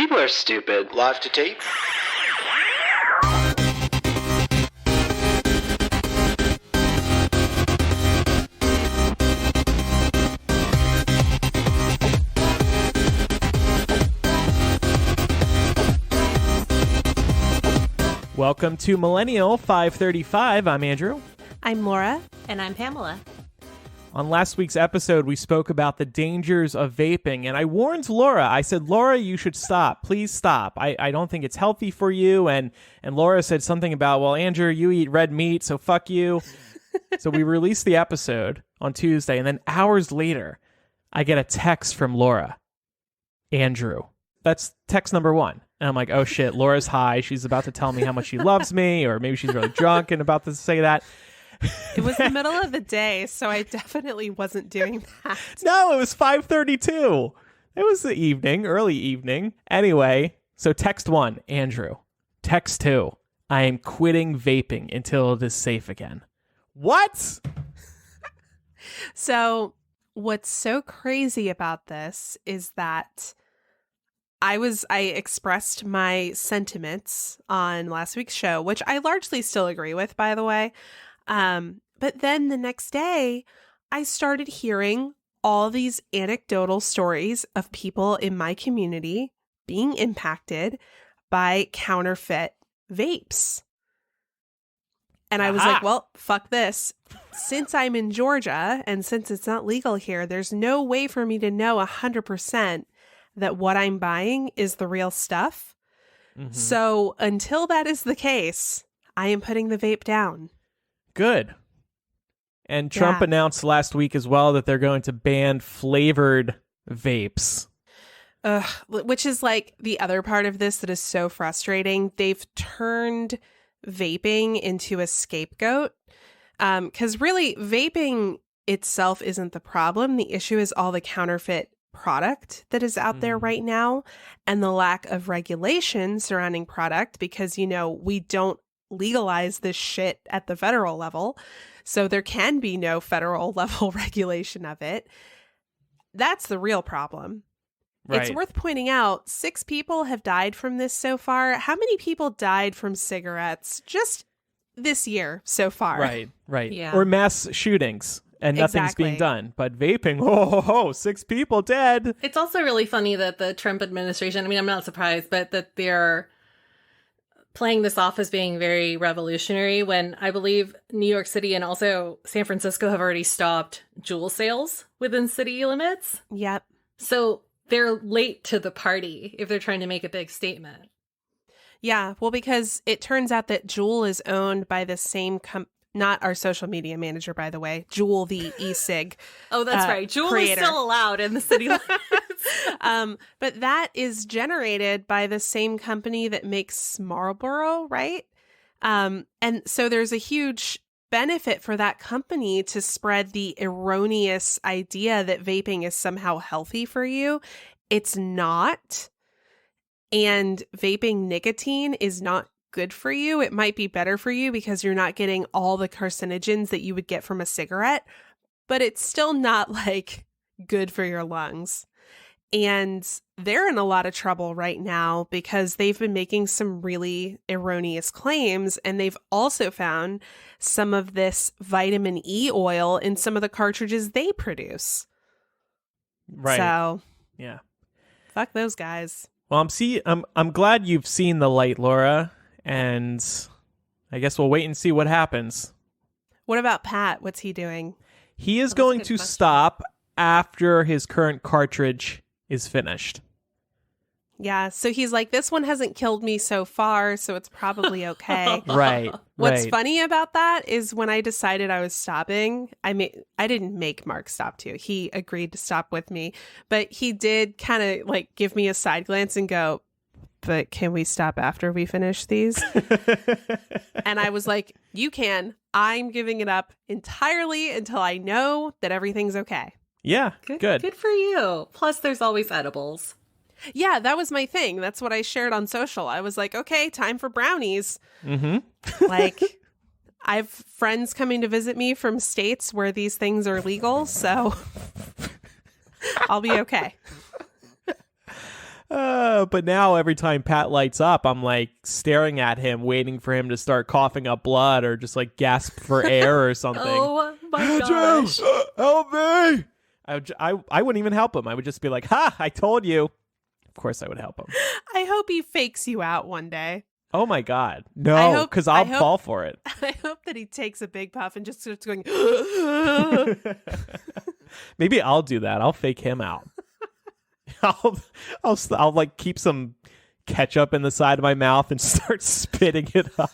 People are stupid. Live to tape. Welcome to Millennial 535. I'm Andrew. I'm Laura. And I'm Pamela. On last week's episode, we spoke about the dangers of vaping, and I warned Laura. I said, Laura, you should stop. Please stop. I don't think it's healthy for you. And Laura said something about, well, Andrew, you eat red meat, so fuck you. So we released the episode on Tuesday, and then hours later, I get a text from Laura. Andrew. That's text number one. And I'm like, oh shit, Laura's high. She's about to tell me how much she loves me, or maybe she's really drunk and about to say that. It was the middle of the day, so I definitely wasn't doing that. No, it was 5:32. It was the evening, early evening. Anyway, so text one, Andrew. Text two, I am quitting vaping until it is safe again. What? What's so crazy about this is that I expressed my sentiments on last week's show, which I largely still agree with, by the way. But then the next day, I started hearing all these anecdotal stories of people in my community being impacted by counterfeit vapes. And I was like, well, fuck this. Since I'm in Georgia and since it's not legal here, there's no way for me to know 100% that what I'm buying is the real stuff. Mm-hmm. So until that is the case, I am putting the vape down. Good. And Trump announced last week as well that they're going to ban flavored vapes. Which is like the other part of this that is so frustrating. They've turned vaping into a scapegoat. Because really, vaping itself isn't the problem. The issue is all the counterfeit product that is out there right now and the lack of regulation surrounding product because, we don't legalize this shit at the federal level. So there can be no federal level regulation of it. That's the real problem. Right. It's worth pointing out 6 people have died from this so far. How many people died from cigarettes just this year so far? Right. Yeah. Or mass shootings. And nothing's being done. But vaping, 6 people dead. It's also really funny that the Trump administration, I'm not surprised, but that they're playing this off as being very revolutionary when I believe New York City and also San Francisco have already stopped jewel sales within city limits. Yep. So they're late to the party if they're trying to make a big statement. Yeah, well, because it turns out that Juul is owned by the same not our social media manager, by the way. Juul, the e-cig. Oh, that's right. Juul creator. Is still allowed in the city limits. But that is generated by the same company that makes Marlboro, right? And so there's a huge benefit for that company to spread the erroneous idea that vaping is somehow healthy for you. It's not. And vaping nicotine is not good for you. It might be better for you because you're not getting all the carcinogens that you would get from a cigarette, but it's still not like good for your lungs. And they're in a lot of trouble right now because they've been making some really erroneous claims, and they've also found some of this vitamin E oil in some of the cartridges they produce. Right. So, yeah. Fuck those guys. Well, I'm glad you've seen the light, Laura. And I guess we'll wait and see what happens. What about Pat? What's he doing? He is going to stop after his current cartridge is finished. Yeah, so he's like, this one hasn't killed me so far, so it's probably okay. Right. What's funny about that is when I decided I was stopping, I didn't make Mark stop too. He agreed to stop with me, but he did kind of like give me a side glance and go, but can we stop after we finish these? And I was like, you can. I'm giving it up entirely until I know that everything's okay. Yeah, good. Good for you. Plus, there's always edibles. Yeah, that was my thing. That's what I shared on social. I was like, okay, time for brownies. Mm-hmm. Like, I have friends coming to visit me from states where these things are legal, so I'll be okay. But now every time Pat lights up, I'm like staring at him, waiting for him to start coughing up blood or just like gasp for air or something. Oh my gosh. Help me! I wouldn't even help him. I would just be like, ha, I told you. Of course I would help him. I hope he fakes you out one day. Oh my God. No, because I'll fall for it. I hope that he takes a big puff and just starts going. Maybe I'll do that. I'll fake him out. I'll like keep some ketchup in the side of my mouth and start spitting it up.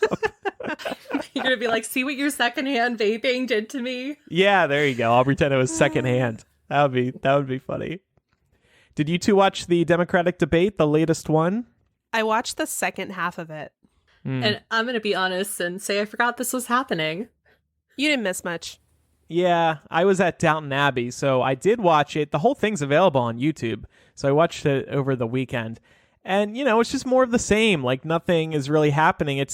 You're going to be like, see what your secondhand vaping did to me? Yeah, there you go. I'll pretend it was secondhand. That would be funny. Did you two watch the Democratic debate, the latest one? I watched the second half of it. And I'm going to be honest and say I forgot this was happening. You didn't miss much. Yeah, I was at Downton Abbey, so I did watch it. The whole thing's available on YouTube, so I watched it over the weekend. And, it's just more of the same. Like, nothing is really happening.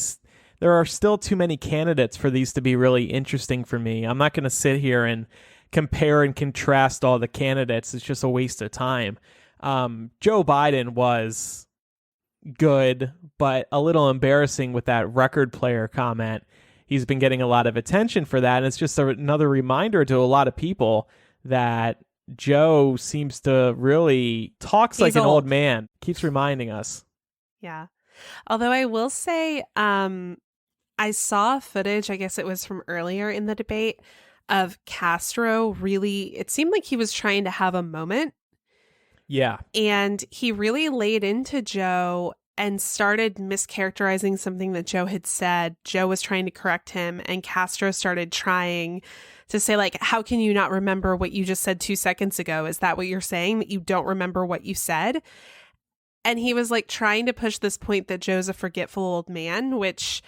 There are still too many candidates for these to be really interesting for me. I'm not going to sit here and compare and contrast all the candidates. It's just a waste of time. Joe Biden was good, but a little embarrassing with that record player comment. He's been getting a lot of attention for that, and it's just another reminder to a lot of people that Joe seems to really talks like an old man. Keeps reminding us. Yeah. Although I will say, I saw footage, I guess it was from earlier in the debate, of Castro really, it seemed like he was trying to have a moment. Yeah. And he really laid into Joe and started mischaracterizing something that Joe had said. Joe was trying to correct him, and Castro started trying to say, like, how can you not remember what you just said 2 seconds ago? Is that what you're saying, that you don't remember what you said? And he was like trying to push this point that Joe's a forgetful old man, which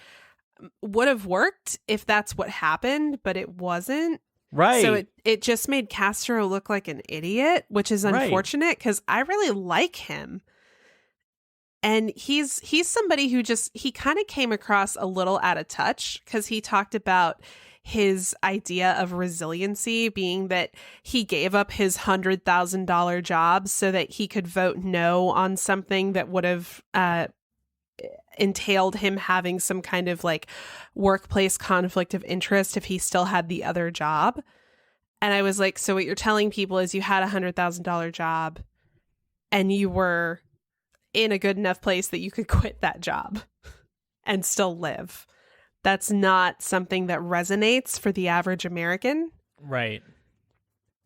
would have worked if that's what happened, but it wasn't. Right. So it just made Castro look like an idiot, which is unfortunate because I really like him. And he's somebody who he kind of came across a little out of touch because he talked about his idea of resiliency being that he gave up his $100,000 job so that he could vote no on something that would have entailed him having some kind of like workplace conflict of interest if he still had the other job. And I was like, so what you're telling people is you had a $100,000 job and you were in a good enough place that you could quit that job and still live. That's not something that resonates for the average American. Right.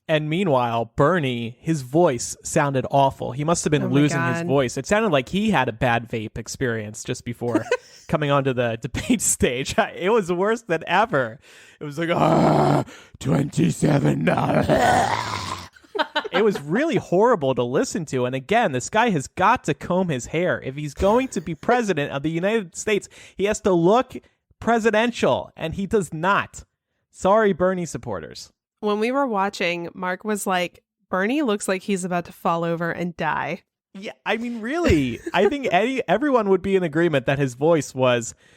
And meanwhile, Bernie, his voice sounded awful. He must have been losing his voice. It sounded like he had a bad vape experience just before coming onto the debate stage. It was worse than ever. It was like, $27. It was really horrible to listen to. And again, this guy has got to comb his hair. If he's going to be president of the United States, he has to look presidential, and he does not. Sorry, Bernie supporters. When we were watching, Mark was like, Bernie looks like he's about to fall over and die. Yeah, I mean, really, I think everyone would be in agreement that his voice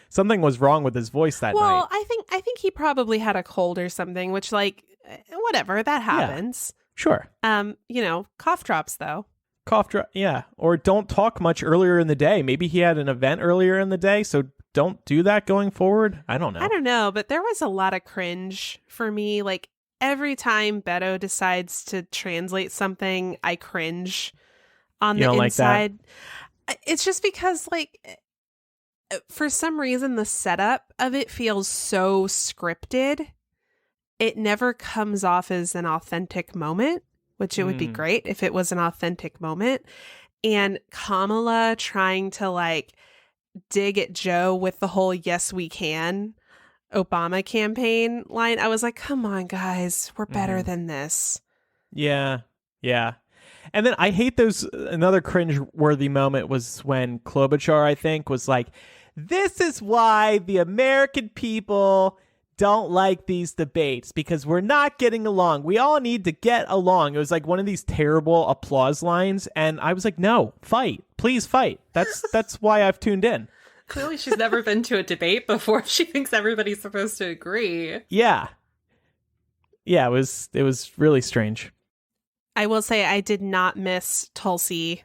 something was wrong with his voice that night. Well, I think he probably had a cold or something, which, like, whatever, that happens. Yeah, sure. Cough drops though. Cough drop, yeah. Or don't talk much earlier in the day. Maybe he had an event earlier in the day, so don't do that going forward. I don't know, but there was a lot of cringe for me. Like, every time Beto decides to translate something, I cringe on the inside. Like that? It's just because, like, for some reason, the setup of it feels so scripted. It never comes off as an authentic moment, which it would be great if it was an authentic moment. And Kamala trying to, like, dig at Joe with the whole "yes, we can" Obama campaign line. I was like, come on, guys, we're better than this. Yeah. And then I hate those. Another cringe-worthy moment was when Klobuchar, I think, was like, this is why the American people don't like these debates, because we're not getting along. We all need to get along. It was like one of these terrible applause lines. And I was like, no, fight. Please fight. That's why I've tuned in. Clearly she's never been to a debate before. She thinks everybody's supposed to agree. Yeah, it was really strange. I will say I did not miss Tulsi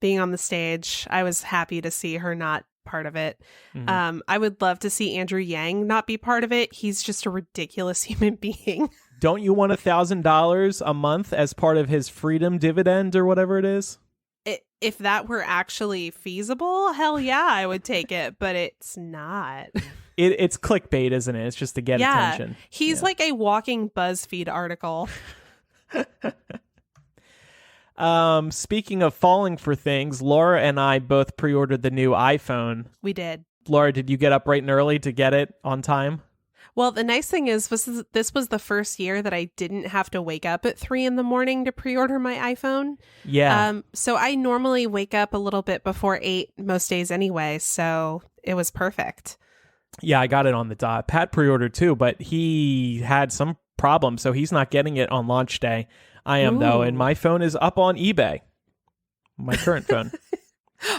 being on the stage. I was happy to see her not part of it. Mhm. I would love to see Andrew Yang not be part of it. He's just a ridiculous human being. Don't you want $1,000 a month as part of his freedom dividend or whatever it is? If that were actually feasible, hell yeah, I would take it, but it's not. It's clickbait, isn't it? It's just to get attention. He's like a walking BuzzFeed article. Speaking of falling for things, Laura and I both pre-ordered the new iPhone. We did. Laura, did you get up bright and early to get it on time? Well, the nice thing is this was the first year that I didn't have to wake up at 3 a.m. to pre-order my iPhone. Yeah. So I normally wake up a little bit before 8 most days anyway, so it was perfect. Yeah, I got it on the dot. Pat pre-ordered too, but he had some problem, so he's not getting it on launch day. I am, though, and my phone is up on eBay. My current phone.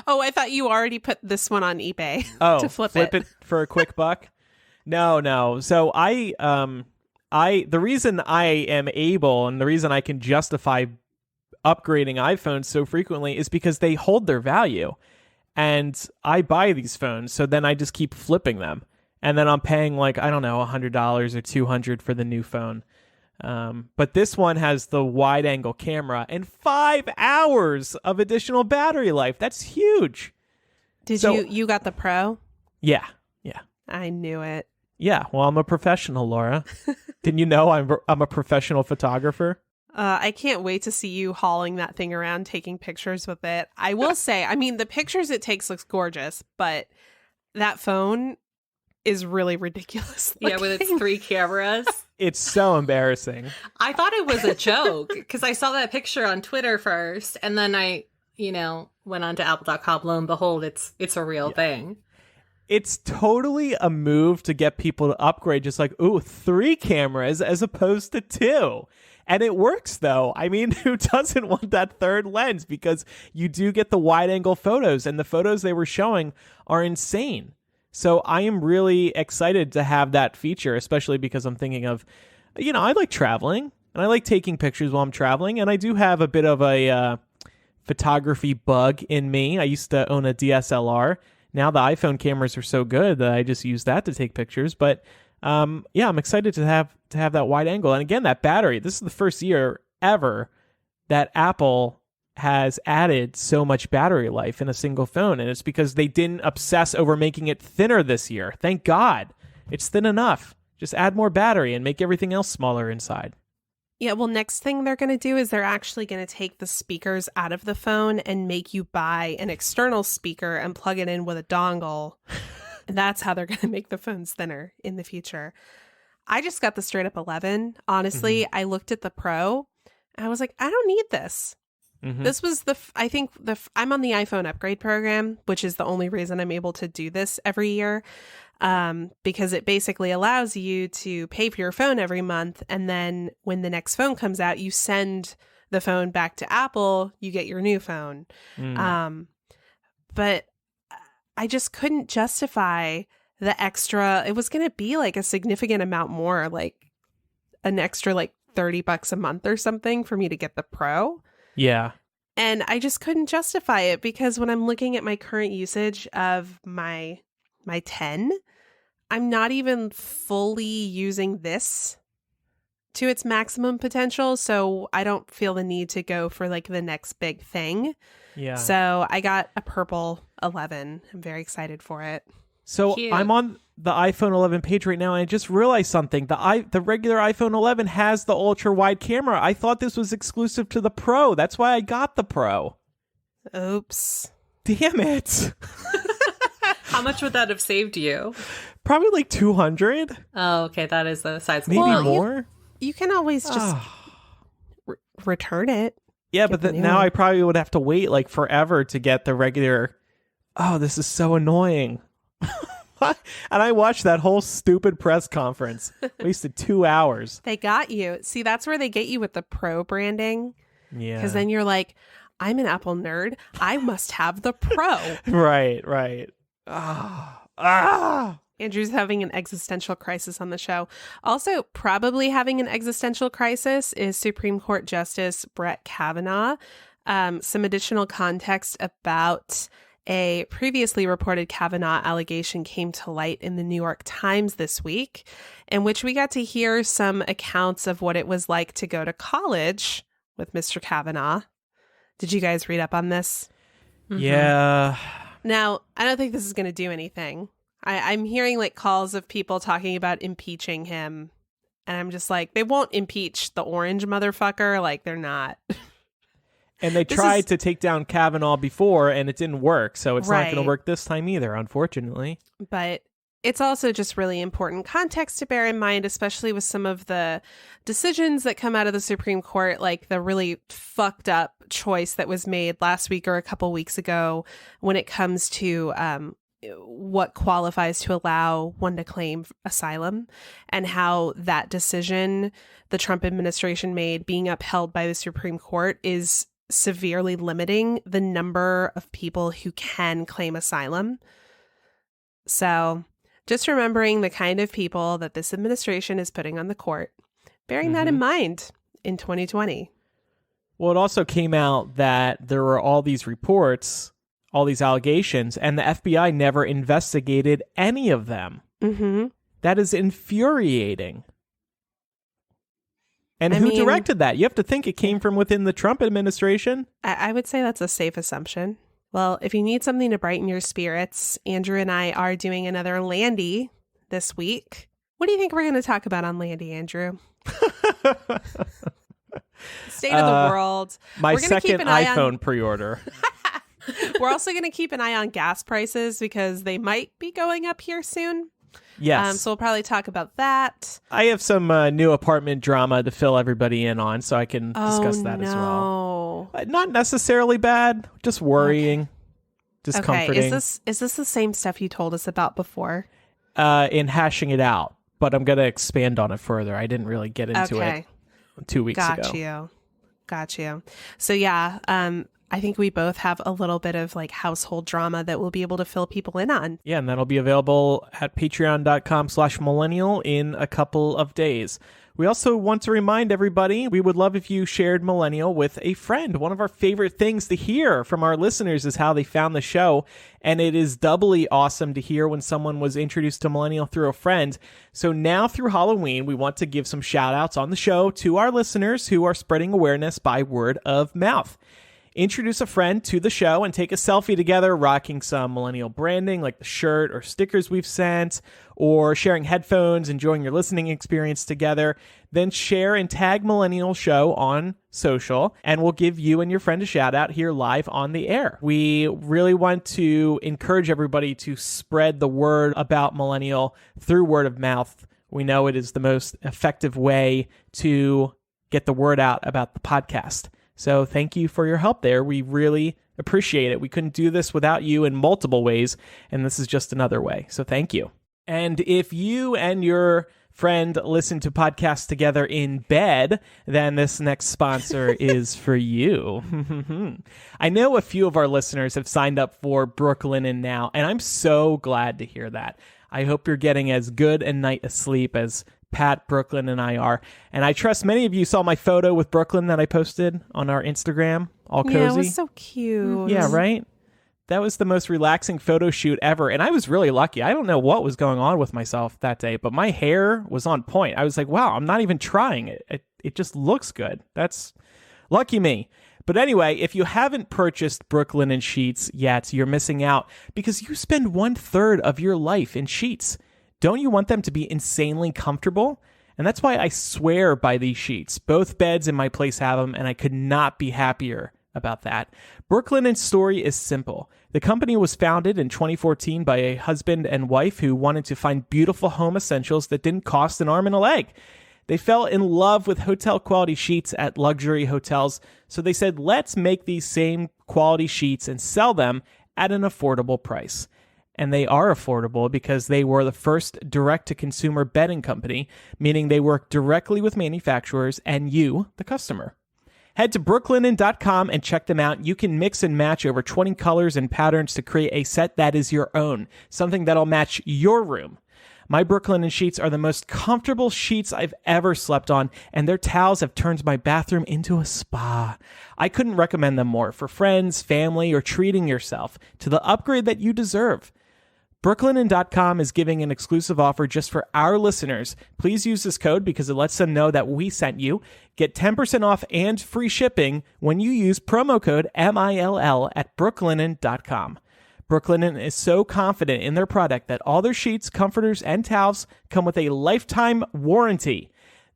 Oh, I thought you already put this one on eBay to flip it for a quick buck. No. So the reason I am able and the reason I can justify upgrading iPhones so frequently is because they hold their value. And I buy these phones, so then I just keep flipping them. And then I'm paying like, I don't know, $100 or $200 for the new phone. But this one has the wide angle camera and 5 hours of additional battery life. That's huge. Did you got the Pro? Yeah. I knew it. Yeah, well, I'm a professional, Laura. Didn't you know I'm a professional photographer? I can't wait to see you hauling that thing around, taking pictures with it. I will say, I mean, the pictures it takes looks gorgeous, but that phone is really ridiculous looking. Yeah, with its 3 cameras. It's so embarrassing. I thought it was a joke because I saw that picture on Twitter first, and then I, went on to apple.com. Lo and behold, it's a real thing. It's totally a move to get people to upgrade, just like, 3 cameras as opposed to 2. And it works, though. I mean, who doesn't want that third lens? Because you do get the wide-angle photos, and the photos they were showing are insane. So I am really excited to have that feature, especially because I'm thinking of, I like traveling, and I like taking pictures while I'm traveling, and I do have a bit of a photography bug in me. I used to own a DSLR. Now the iPhone cameras are so good that I just use that to take pictures. But I'm excited to have that wide angle. And again, that battery, this is the first year ever that Apple has added so much battery life in a single phone. And it's because they didn't obsess over making it thinner this year. Thank God. It's thin enough. Just add more battery and make everything else smaller inside. Yeah, well, next thing they're going to do is they're actually going to take the speakers out of the phone and make you buy an external speaker and plug it in with a dongle. And that's how they're going to make the phones thinner in the future. I just got the straight up 11. Honestly, I looked at the Pro. I was like, I don't need this. Mm-hmm. This was I'm on the iPhone upgrade program, which is the only reason I'm able to do this every year. Because it basically allows you to pay for your phone every month. And then when the next phone comes out, you send the phone back to Apple, you get your new phone. But I just couldn't justify the extra. It was going to be like a significant amount more, like an extra like $30 a month or something for me to get the Pro. Yeah. And I just couldn't justify it because when I'm looking at my current usage of my 10, I'm not even fully using this to its maximum potential. So I don't feel the need to go for like the next big thing. Yeah. So I got a purple 11. I'm very excited for it. So Cute. I'm on the iPhone 11 page right now, and I just realized something. The regular iPhone 11 has the ultra wide camera. I thought this was exclusive to the Pro. That's why I got the Pro. Oops. Damn it. How much would that have saved you? Probably like 200. Oh, okay. That is the size. Maybe Well, more. You can always just return it. Yeah, Get but the new now one. I probably would have to wait like forever to get the regular. Oh, this is so annoying. And I watched that whole stupid press conference. Wasted 2 hours. They got you. See, that's where they get you with the Pro branding. Yeah. Because then you're like, I'm an Apple nerd. I must have the Pro. Right. Andrew's having an existential crisis on the show. Also, probably having an existential crisis is Supreme Court Justice Brett Kavanaugh. some additional context about a previously reported Kavanaugh allegation came to light in the New York Times this week, in which we got to hear some accounts of what it was like to go to college with Mr. Kavanaugh. Did you guys read up on this? Mm-hmm. Yeah. Now, I don't think this is going to do anything. I'm hearing like calls of people talking about impeaching him. And I'm just like, they won't impeach the orange motherfucker. Like, they're not. And they tried to take down Kavanaugh before, and it didn't work. So it's not going to work this time either, unfortunately. But it's also just really important context to bear in mind, especially with some of the decisions that come out of the Supreme Court, like the really fucked up choice that was made last week or a couple weeks ago when it comes to what qualifies to allow one to claim asylum, and how that decision the Trump administration made being upheld by the Supreme Court is severely limiting the number of people who can claim asylum. So just remembering the kind of people that this administration is putting on the court, bearing that in mind in 2020. Well, it also came out that there were all these reports, all these allegations, and the FBI never investigated any of them. Mm-hmm. That is infuriating. And who directed that? You have to think it came from within the Trump administration. I would say that's a safe assumption. Well, if you need something to brighten your spirits, Andrew and I are doing another Landy this week. What do you think we're going to talk about on Landy, Andrew? State of the world. My second iPhone pre-order. We're also going to keep an eye on gas prices because they might be going up here soon. Yes. So we'll probably talk about that. I have some new apartment drama to fill everybody in on, so I can discuss that as well. Not necessarily bad, just worrying, discomforting. Is this the same stuff you told us about before? In hashing it out, but I'm going to expand on it further. I didn't really get into it 2 weeks ago. Got you. So yeah, I think we both have a little bit of like household drama that we'll be able to fill people in on. Yeah, and that'll be available at patreon.com/millennial in a couple of days. We also want to remind everybody, we would love if you shared Millennial with a friend. One of our favorite things to hear from our listeners is how they found the show. And it is doubly awesome to hear when someone was introduced to Millennial through a friend. So now through Halloween, we want to give some shout outs on the show to our listeners who are spreading awareness by word of mouth. Introduce a friend to the show and take a selfie together rocking some Millennial branding like the shirt or stickers we've sent, or sharing headphones, enjoying your listening experience together. Then share and tag Millennial Show on social, and we'll give you and your friend a shout out here live on the air. We really want to encourage everybody to spread the word about Millennial through word of mouth. We know it is the most effective way to get the word out about the podcast. So thank you for your help there. We really appreciate it. We couldn't do this without you in multiple ways, and this is just another way. So thank you. And if you and your friend listen to podcasts together in bed, then this next sponsor is for you. I know a few of our listeners have signed up for Brooklinen now, and I'm so glad to hear that. I hope you're getting as good a night of sleep as Pat, Brooklyn, and I are. And I trust many of you saw my photo with Brooklyn that I posted on our Instagram, all cozy. Yeah, it was so cute. Yeah, right? That was the most relaxing photo shoot ever. And I was really lucky. I don't know what was going on with myself that day, but my hair was on point. I was like, wow, I'm not even trying it. It just looks good. That's lucky me. But anyway, if you haven't purchased Brooklinen sheets yet, you're missing out because you spend 1/3 of your life in sheets. Don't you want them to be insanely comfortable? And that's why I swear by these sheets. Both beds in my place have them, and I could not be happier about that. Brooklinen's story is simple. The company was founded in 2014 by a husband and wife who wanted to find beautiful home essentials that didn't cost an arm and a leg. They fell in love with hotel quality sheets at luxury hotels, so they said, let's make these same quality sheets and sell them at an affordable price. And they are affordable because they were the first direct-to-consumer bedding company, meaning they work directly with manufacturers and you, the customer. Head to brooklinen.com and check them out. You can mix and match over 20 colors and patterns to create a set that is your own, something that'll match your room. My Brooklinen sheets are the most comfortable sheets I've ever slept on, and their towels have turned my bathroom into a spa. I couldn't recommend them more for friends, family, or treating yourself to the upgrade that you deserve. Brooklinen.com is giving an exclusive offer just for our listeners. Please use this code because it lets them know that we sent you. Get 10% off and free shipping when you use promo code MILL at brooklinen.com. Brooklinen is so confident in their product that all their sheets, comforters, and towels come with a lifetime warranty.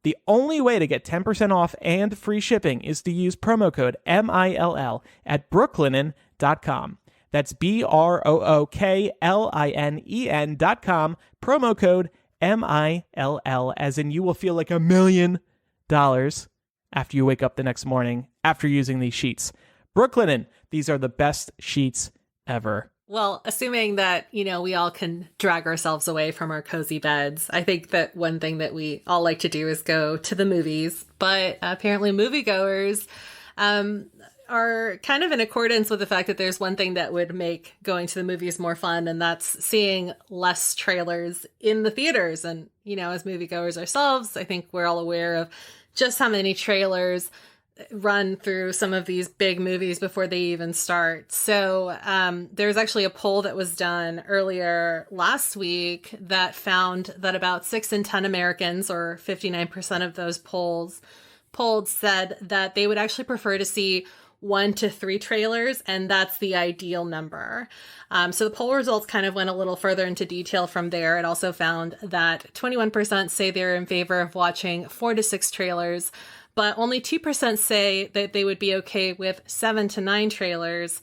The only way to get 10% off and free shipping is to use promo code MILL at brooklinen.com. That's BROOKLINEN.com, promo code MILL, as in you will feel like $1 million after you wake up the next morning after using these sheets. Brooklinen, these are the best sheets ever. Well, assuming that, we all can drag ourselves away from our cozy beds, I think that one thing that we all like to do is go to the movies. But apparently moviegoers are kind of in accordance with the fact that there's one thing that would make going to the movies more fun, and that's seeing less trailers in the theaters. And, as moviegoers ourselves, I think we're all aware of just how many trailers run through some of these big movies before they even start. So there's actually a poll that was done earlier last week that found that about 6 in 10 Americans, or 59% of those polled, said that they would actually prefer to see 1 to 3 trailers, and that's the ideal number. So the poll results kind of went a little further into detail from there. It also found that 21% say they're in favor of watching 4 to 6 trailers, but only 2% say that they would be okay with 7 to 9 trailers.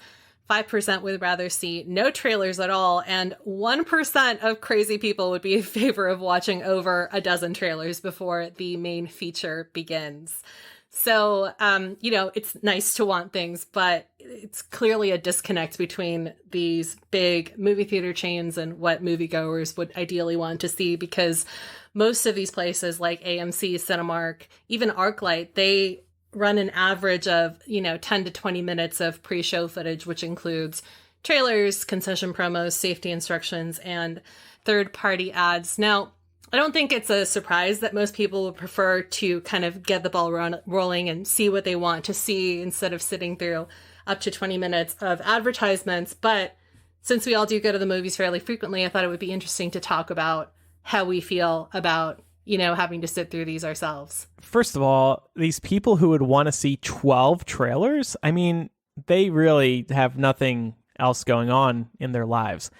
5% would rather see no trailers at all, and 1% of crazy people would be in favor of watching over a dozen trailers before the main feature begins. So, it's nice to want things, but it's clearly a disconnect between these big movie theater chains and what moviegoers would ideally want to see, because most of these places like AMC, Cinemark, even ArcLight, they run an average of, 10 to 20 minutes of pre-show footage, which includes trailers, concession promos, safety instructions, and third-party ads. Now, I don't think it's a surprise that most people would prefer to kind of get the ball rolling and see what they want to see instead of sitting through up to 20 minutes of advertisements. But since we all do go to the movies fairly frequently, I thought it would be interesting to talk about how we feel about, having to sit through these ourselves. First of all, these people who would want to see 12 trailers, I mean, they really have nothing else going on in their lives.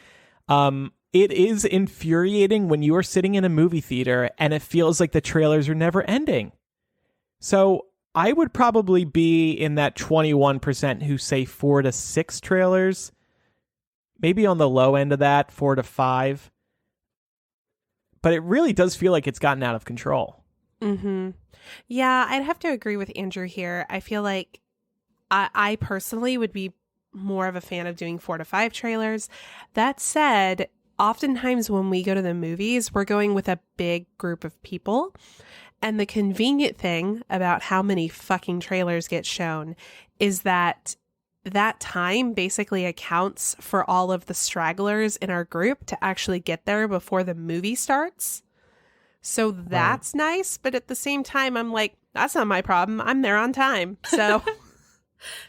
It is infuriating when you are sitting in a movie theater and it feels like the trailers are never ending. So I would probably be in that 21% who say 4 to 6 trailers, maybe on the low end of that, 4 to 5. But it really does feel like it's gotten out of control. Mm-hmm. Yeah, I'd have to agree with Andrew here. I feel like I personally would be more of a fan of doing 4 to 5 trailers. That said, oftentimes when we go to the movies, we're going with a big group of people. And the convenient thing about how many fucking trailers get shown is that time basically accounts for all of the stragglers in our group to actually get there before the movie starts. So that's nice. But at the same time, I'm like, that's not my problem. I'm there on time. So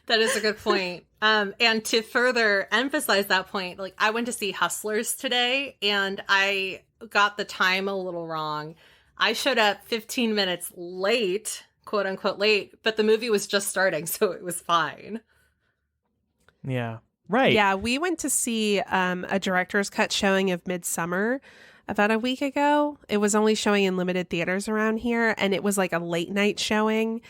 that is a good point. And to further emphasize that point, like I went to see Hustlers today and I got the time a little wrong. I showed up 15 minutes late, quote unquote late, but the movie was just starting, so it was fine. Yeah. Right. Yeah, we went to see a director's cut showing of Midsummer about a week ago. It was only showing in limited theaters around here, and it was like a late night showing.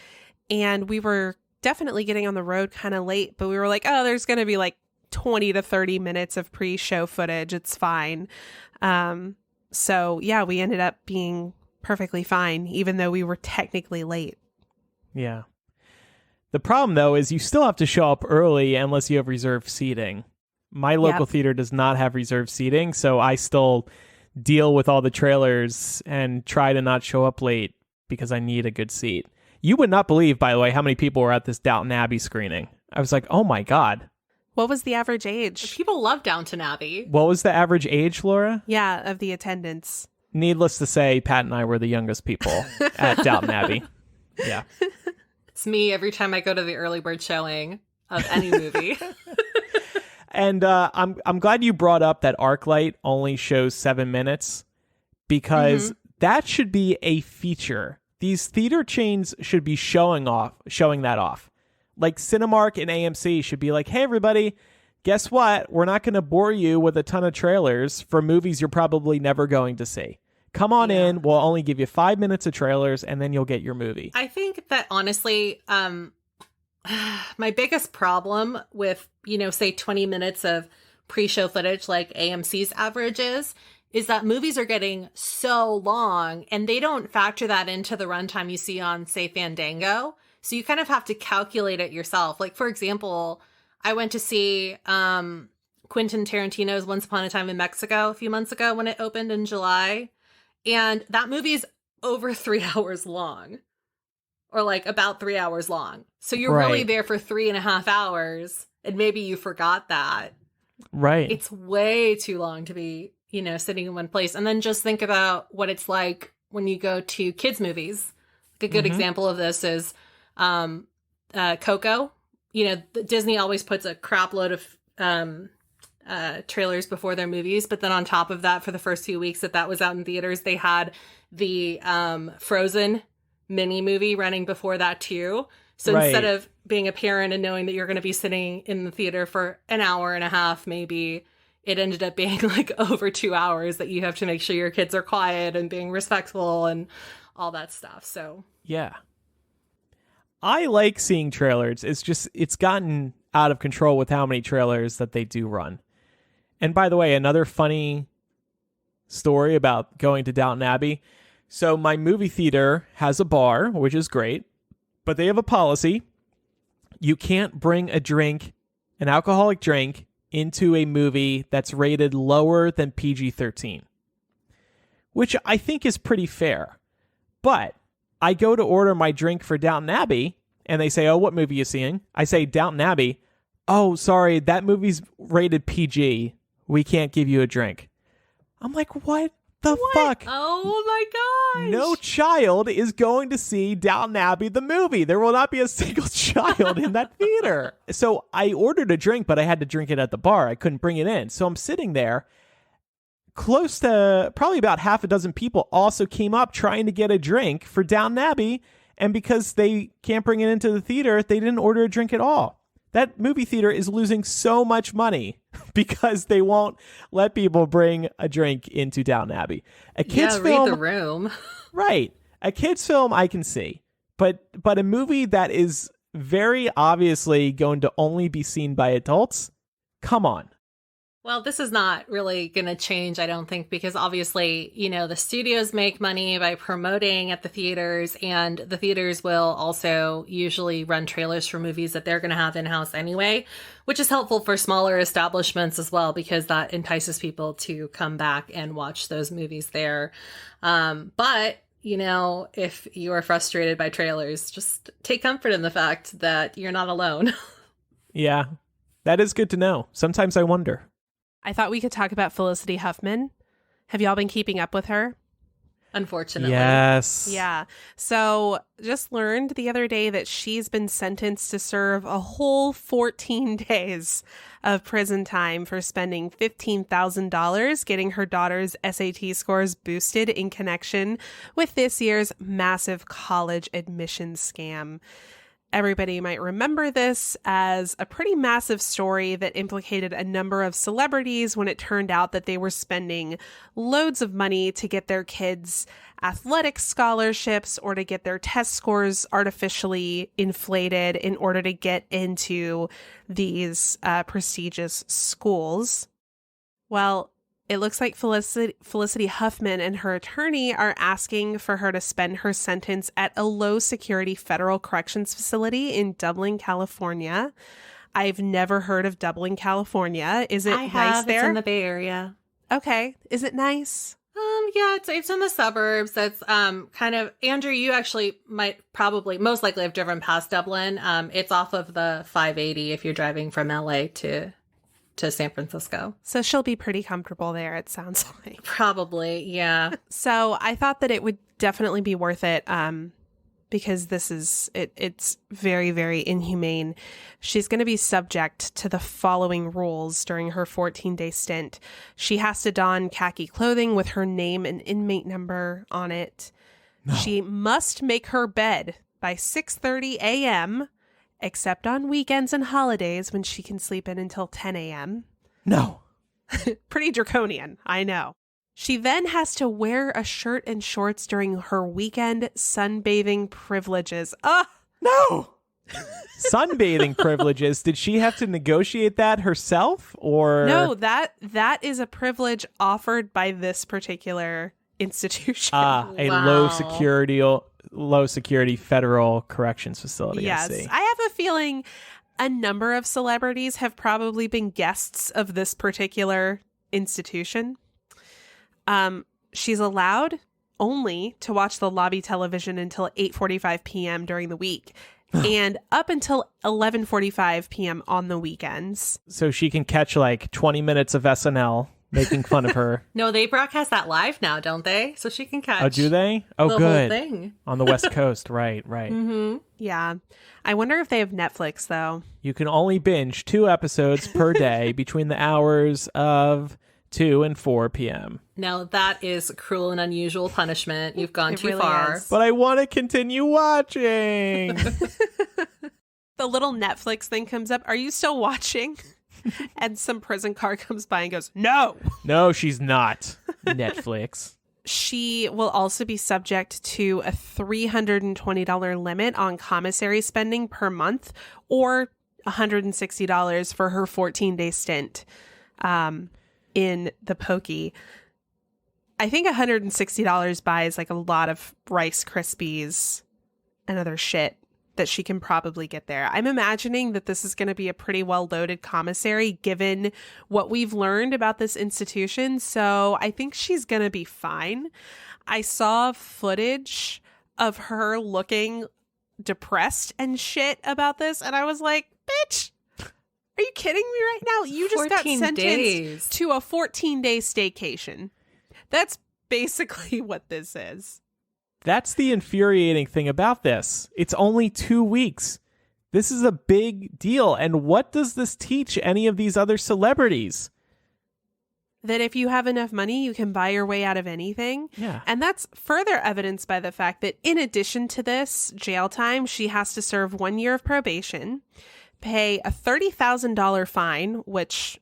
And we were definitely getting on the road kind of late, but we were like, oh, there's going to be like 20 to 30 minutes of pre-show footage. It's fine. So yeah, we ended up being perfectly fine, even though we were technically late. Yeah. The problem, though, is you still have to show up early unless you have reserved seating. My local theater does not have reserved seating, so I still deal with all the trailers and try to not show up late because I need a good seat. You would not believe, by the way, how many people were at this Downton Abbey screening. I was like, oh my God. What was the average age? People love Downton Abbey. What was the average age, Laura? Yeah, of the attendance. Needless to say, Pat and I were the youngest people at Downton Abbey. Yeah. It's me every time I go to the early bird showing of any movie. And I'm glad you brought up that ArcLight only shows 7 minutes, because that should be a feature. These theater chains should be showing that off. Like Cinemark and AMC should be like, hey, everybody, guess what? We're not going to bore you with a ton of trailers for movies you're probably never going to see. Come on in. We'll only give you 5 minutes of trailers, and then you'll get your movie. I think that, honestly, my biggest problem with, say 20 minutes of pre-show footage like AMC's average is that movies are getting so long, and they don't factor that into the runtime you see on, say, Fandango. So you kind of have to calculate it yourself. Like, for example, I went to see Quentin Tarantino's Once Upon a Time in Mexico a few months ago when it opened in July. And that movie is over 3 hours long, or like about 3 hours long. So you're really there for 3.5 hours, and maybe you forgot that. Right. It's way too long to be, sitting in one place. And then just think about what it's like when you go to kids' movies. Like a good example of this is Coco. Disney always puts a crap load of trailers before their movies, but then on top of that, for the first few weeks that was out in theaters, they had the Frozen mini movie running before that too. So instead of being a parent and knowing that you're going to be sitting in the theater for an hour and a half, maybe it ended up being like over 2 hours that you have to make sure your kids are quiet and being respectful and all that stuff. So yeah, I like seeing trailers. It's gotten out of control with how many trailers that they do run. And by the way, another funny story about going to Downton Abbey. So my movie theater has a bar, which is great, but they have a policy. You can't bring an alcoholic drink, into a movie that's rated lower than PG-13, which I think is pretty fair. But I go to order my drink for Downton Abbey, and they say, oh, what movie are you seeing? I say, Downton Abbey. Oh, sorry, that movie's rated PG. We can't give you a drink. I'm like, what the fuck? Oh my gosh. No child is going to see Downton Abbey the movie. There will not be a single child in that theater. So I ordered a drink, but I had to drink it at the bar. I couldn't bring it in. So I'm sitting there. Close to probably about half a dozen people also came up trying to get a drink for Downton Abbey. And because they can't bring it into the theater, they didn't order a drink at all. That movie theater is losing so much money because they won't let people bring a drink into Downton Abbey. A kids film, read the room. Right. A kids film I can see, but a movie that is very obviously going to only be seen by adults, come on. Well, this is not really going to change, I don't think, because obviously, the studios make money by promoting at the theaters, and the theaters will also usually run trailers for movies that they're going to have in-house anyway, which is helpful for smaller establishments as well, because that entices people to come back and watch those movies there. But, if you are frustrated by trailers, just take comfort in the fact that you're not alone. Yeah, that is good to know. Sometimes I wonder. I thought we could talk about Felicity Huffman. Have y'all been keeping up with her? Unfortunately. Yes. Yeah. So just learned the other day that she's been sentenced to serve a whole 14 days of prison time for spending $15,000 getting her daughter's SAT scores boosted in connection with this year's massive college admissions scam. Everybody might remember this as a pretty massive story that implicated a number of celebrities when it turned out that they were spending loads of money to get their kids athletic scholarships or to get their test scores artificially inflated in order to get into these prestigious schools. Well, it looks like Felicity Huffman and her attorney are asking for her to spend her sentence at a low-security federal corrections facility in Dublin, California. I've never heard of Dublin, California. Is it nice there? It's in the Bay Area. Okay. Is it nice? Yeah, it's in the suburbs. It's kind of, Andrew, you actually most likely have driven past Dublin. It's off of the 580 if you're driving from LA to to San Francisco. So she'll be pretty comfortable there, it sounds like. Probably, yeah. So I thought that it would definitely be worth it because it's very, very inhumane. She's going to be subject to the following rules during her 14-day stint. She has to don khaki clothing with her name and inmate number on it. No. She must make her bed by 6:30 a.m., except on weekends and holidays when she can sleep in until 10 a.m. No. Pretty draconian, I know. She then has to wear a shirt and shorts during her weekend sunbathing privileges. No. Sunbathing privileges? Did she have to negotiate that herself, or? No, that is a privilege offered by this particular institution. A low security federal corrections facility. Yes, I have a feeling a number of celebrities have probably been guests of this particular institution. She's allowed only to watch the lobby television until 8:45 p.m. during the week and up until 11:45 p.m. on the weekends. So she can catch like 20 minutes of SNL making fun of her. No, they broadcast that live now, don't they? So she can catch. Oh, do they? Oh, the good. Whole thing. On the West Coast, right. Mm-hmm. Yeah. I wonder if they have Netflix, though. You can only binge 2 episodes per day between the hours of 2 and 4 p.m. Now, that is cruel and unusual punishment. You've gone too really far. is. But I want to continue watching. The little Netflix thing comes up. Are you still watching? And some prison car comes by and goes, no. No, she's not. Netflix. She will also be subject to a $320 limit on commissary spending per month, or $160 for her 14-day stint in the pokey. I think $160 buys like a lot of Rice Krispies and other shit that she can probably get there. I'm imagining that this is going to be a pretty well-loaded commissary given what we've learned about this institution. So I think she's going to be fine. I saw footage of her looking depressed and shit about this, and I was like, bitch, are you kidding me right now? You just got sentenced to a 14-day staycation. That's basically what this is. That's the infuriating thing about this. It's only 2 weeks. This is a big deal. And what does this teach any of these other celebrities? That if you have enough money, you can buy your way out of anything. Yeah. And that's further evidenced by the fact that in addition to this jail time, she has to serve 1 year of probation, pay a $30,000 fine, which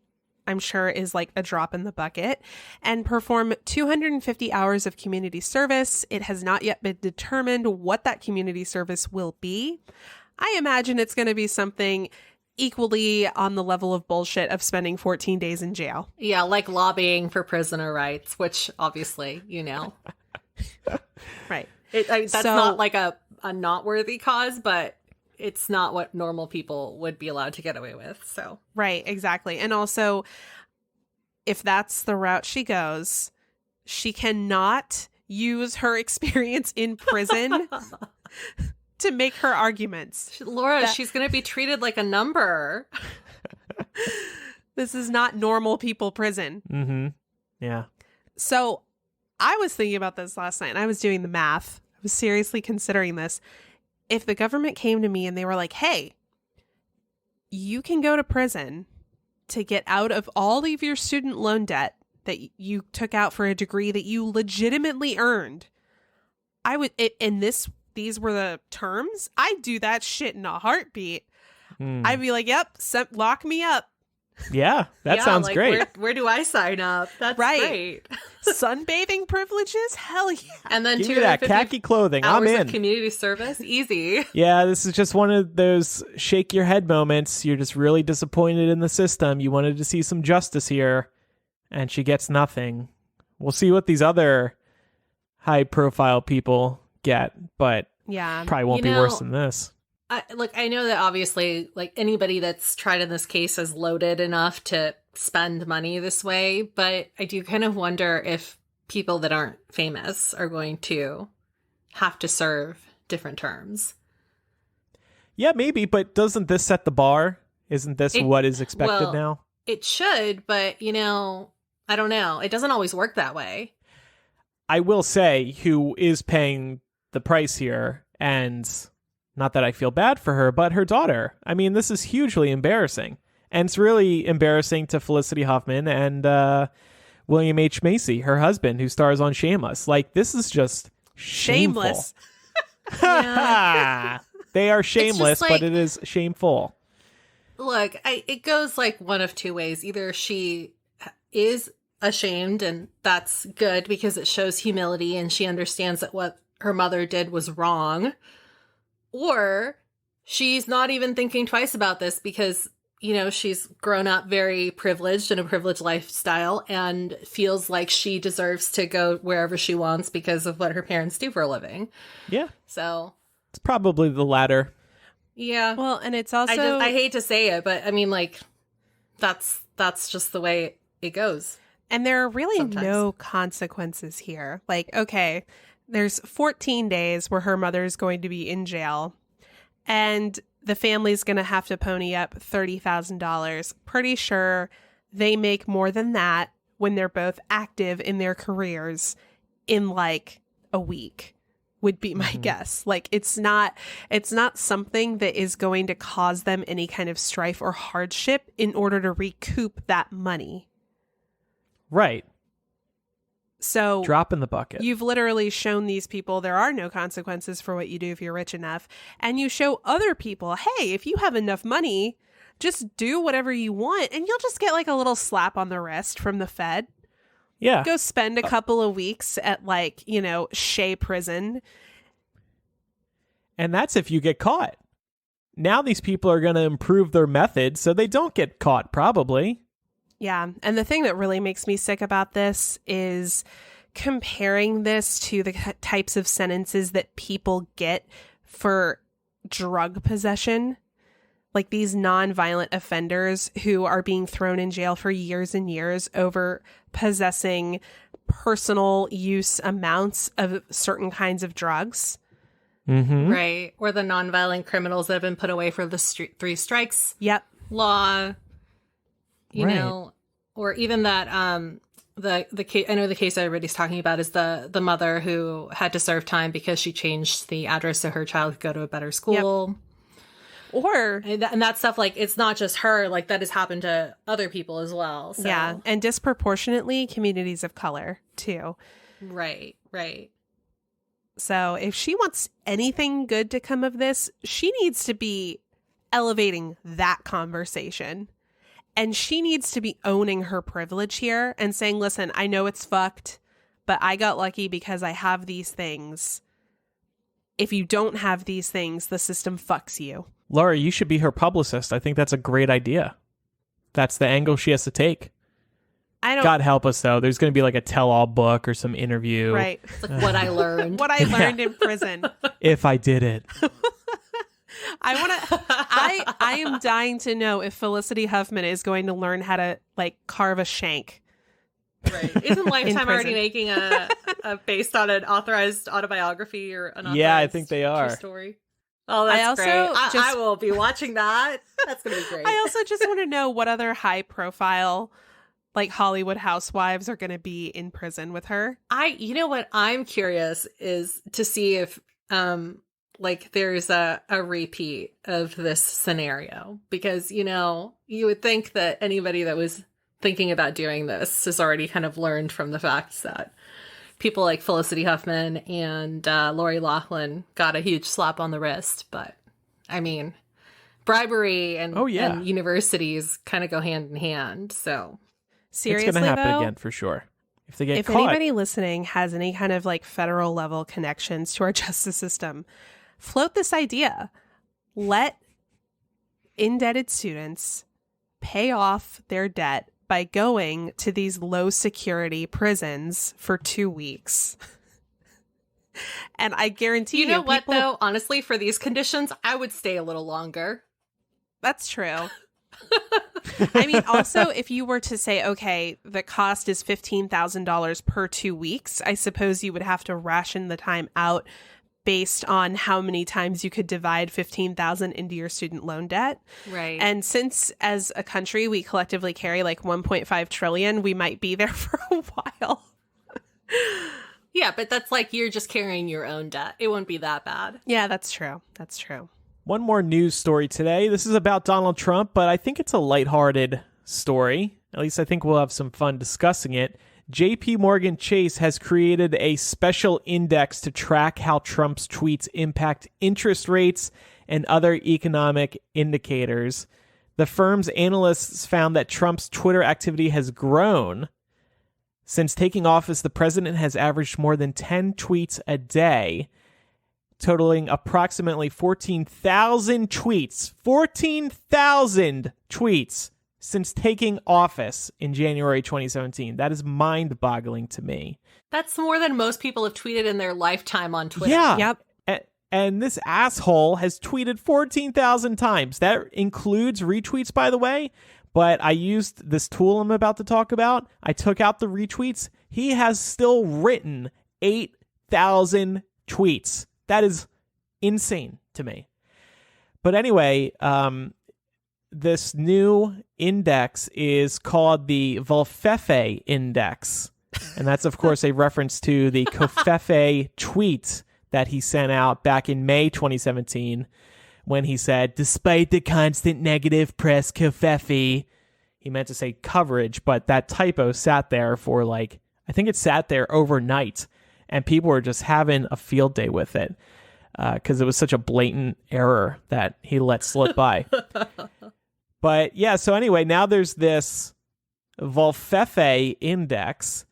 I'm sure is like a drop in the bucket, and perform 250 hours of community service. It has not yet been determined what that community service will be. I imagine it's going to be something equally on the level of bullshit of spending 14 days in jail. Yeah, like lobbying for prisoner rights, which obviously, you know. Right. That's not like a not worthy cause, but it's not what normal people would be allowed to get away with. So right, exactly. And also, if that's the route she goes, she cannot use her experience in prison to make her arguments. Laura, she's going to be treated like a number. This is not normal people prison. Mm-hmm. Yeah. So I was thinking about this last night, and I was doing the math. I was seriously considering this. If the government came to me and they were like, hey, you can go to prison to get out of all of your student loan debt that you took out for a degree that you legitimately earned, I would, these were the terms, I'd do that shit in a heartbeat. I'd be like, yep, lock me up. Yeah, that sounds great. Where do I sign up? That's right. Great. Sunbathing privileges? Hell yeah. And then give me that khaki clothing. I'm in. Of community service? Easy. Yeah, this is just one of those shake your head moments. You're just really disappointed in the system. You wanted to see some justice here, and she gets nothing. We'll see what these other high-profile people get, but yeah, probably won't be worse than this. I know that obviously, like, anybody that's tried in this case is loaded enough to spend money this way, but I do kind of wonder if people that aren't famous are going to have to serve different terms. Yeah, maybe, but doesn't this set the bar? Isn't this what is expected now? it should, but, you know, I don't know. It doesn't always work that way. I will say who is paying the price here, and not that I feel bad for her, but her daughter. I mean, this is hugely embarrassing. And it's really embarrassing to Felicity Huffman and William H. Macy, her husband, who stars on Shameless. Like, this is just shameful. Shameless. They are shameless, like, but it is shameful. Look, it goes like one of two ways. Either she is ashamed, and that's good because it shows humility and she understands that what her mother did was wrong, or she's not even thinking twice about this because, you know, she's grown up very privileged in a privileged lifestyle and feels like she deserves to go wherever she wants because of what her parents do for a living. Yeah. So It's probably the latter. yeah. Well, and it's also I hate to say it, but I mean, like, that's just the way it goes. and there are really sometimes. no consequences here. Like, okay, there's 14 days where her mother's going to be in jail, and the family's going to have to pony up $30,000. Pretty sure they make more than that when they're both active in their careers in like a week, would be my guess. Like, it's not something that is going to cause them any kind of strife or hardship in order to recoup that money. Right. So Drop in the bucket. you've literally shown these people there are no consequences for what you do if you're rich enough. And you show other people, hey, if you have enough money, just do whatever you want and you'll just get like a little slap on the wrist from the Fed. Yeah. Go spend a couple of weeks at like, you know, Shea Prison. And that's if you get caught. Now these people are going to improve their methods so they don't get caught, probably. Yeah. And the thing that really makes me sick about this is comparing this to the types of sentences that people get for drug possession. Like these non-violent offenders who are being thrown in jail for years and years over possessing personal use amounts of certain kinds of drugs. Mm-hmm. Right. Or the nonviolent criminals that have been put away for the three strikes Yep. law, you Right. know, or even that, the case, I know the case everybody's talking about is the mother who had to serve time because she changed the address so her child could go to a better school. Or And that stuff, like, it's not just her, like, that has happened to other people as well. So. yeah, and disproportionately communities of color too. Right. So if she wants anything good to come of this, she needs to be elevating that conversation. And she needs to be owning her privilege here and saying, listen, I know it's fucked, but I got lucky because I have these things. If you don't have these things, the system fucks you. Laura, you should be her publicist. I think that's a great idea. That's the angle she has to take. I don't. God help us, though. There's going to be like a tell-all book or some interview. Right. It's like what I learned. What I learned in prison. If I did it. I am dying to know if Felicity Huffman is going to learn how to like carve a shank. Right. Isn't Lifetime already prison. making a based on an authorized autobiography or an authorized Yeah, I think they are. true story? Oh, that's I also great. I will be watching that. That's going to be great. I also just want to know what other high profile like Hollywood housewives are going to be in prison with her. You know what I'm curious is to see if like there's a repeat of this scenario, because, you know, you would think that anybody that was thinking about doing this has already kind of learned from the fact that people like Felicity Huffman and Lori Loughlin got a huge slap on the wrist. But I mean, bribery and, and universities kind of go hand in hand. So seriously, it's going to happen though, again for sure. If they get if caught. anybody listening has any kind of like federal level connections to our justice system, float this idea. Let indebted students pay off their debt by going to these low security prisons for 2 weeks. And I guarantee you know what, people, though, honestly, for these conditions, I would stay a little longer. That's true. I mean, also, if you were to say, okay, the cost is $15,000 per 2 weeks, I suppose you would have to ration the time out based on how many times you could divide 15,000 into your student loan debt. Right. And since as a country we collectively carry like 1.5 trillion, we might be there for a while. Yeah, but that's like you're just carrying your own debt. It won't be that bad. Yeah, that's true. That's true. One more news story today. This is about Donald Trump, but I think it's a lighthearted story. At least I think we'll have some fun discussing it. JP Morgan Chase has created a special index to track how Trump's tweets impact interest rates and other economic indicators. The firm's analysts found that Trump's Twitter activity has grown. Since taking office, the president has averaged more than 10 tweets a day, totaling approximately 14,000 tweets. 14,000 tweets since taking office in January 2017. That is mind-boggling to me. That's more than most people have tweeted in their lifetime on Twitter. Yeah. Yep. And this asshole has tweeted 14,000 times. That includes retweets, by the way. But I used this tool I'm about to talk about. I took out the retweets. He has still written 8,000 tweets. That is insane to me. But anyway, this new index is called the Volfefe Index. And that's, of course, a reference to the Covfefe tweet that he sent out back in May 2017 when he said, despite the constant negative press Covfefe, he meant to say coverage, but that typo sat there for I think it sat there overnight, and people were just having a field day with it because it was such a blatant error that he let slip by. But yeah, so anyway, now there's this Volfefe index,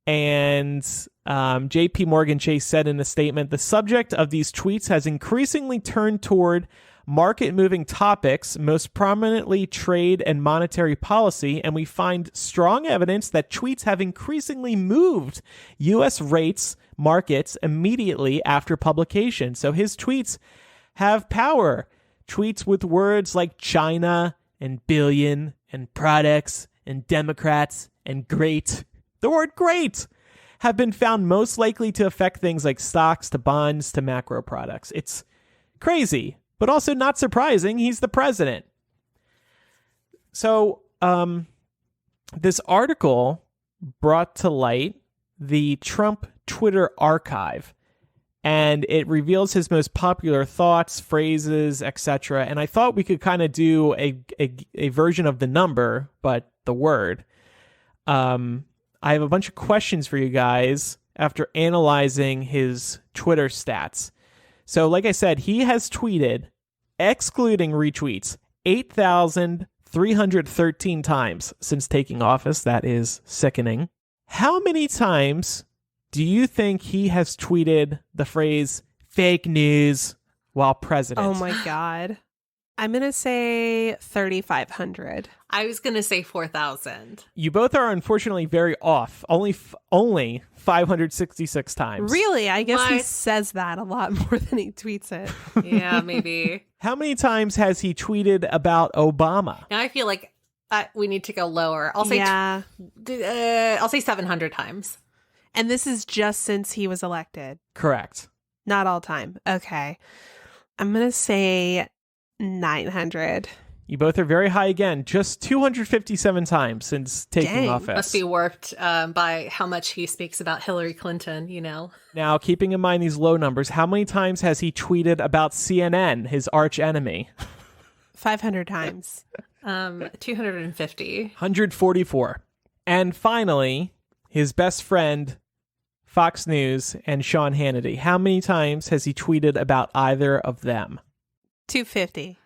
and JP Morgan Chase said in a statement, the subject of these tweets has increasingly turned toward market-moving topics, most prominently trade and monetary policy, and we find strong evidence that tweets have increasingly moved U.S. rates markets immediately after publication. So his tweets have power. Tweets with words like China and billion and products and Democrats and great, the word great, have been found most likely to affect things like stocks to bonds to macro products. It's crazy, but also not surprising. He's the president. So this article brought to light the Trump Twitter archive, and it reveals his most popular thoughts, phrases, etc. And I thought we could kind of do a version of the number, but the word. I have a bunch of questions for you guys after analyzing his Twitter stats. So like I said, he has tweeted, excluding retweets, 8,313 times since taking office. That is sickening. How many times do you think he has tweeted the phrase fake news while president? Oh my God. I'm going to say 3,500. I was going to say 4,000. You both are unfortunately very off. Only 566 times. Really? I guess he What? says that a lot more than he tweets it. Yeah, maybe. How many times has he tweeted about Obama? Now I feel like we need to go lower. I'll say Yeah. I'll say 700 times. And this is just since he was elected. Correct. Not all time. Okay. I'm going to say 900. You both are very high again. Just 257 times since taking Dang. office. Must be warped by how much he speaks about Hillary Clinton, you know. Now, keeping in mind these low numbers, how many times has he tweeted about CNN, his arch enemy? 500 times. 250. 144. And finally, his best friend, Fox News, and Sean Hannity. How many times has he tweeted about either of them? 250.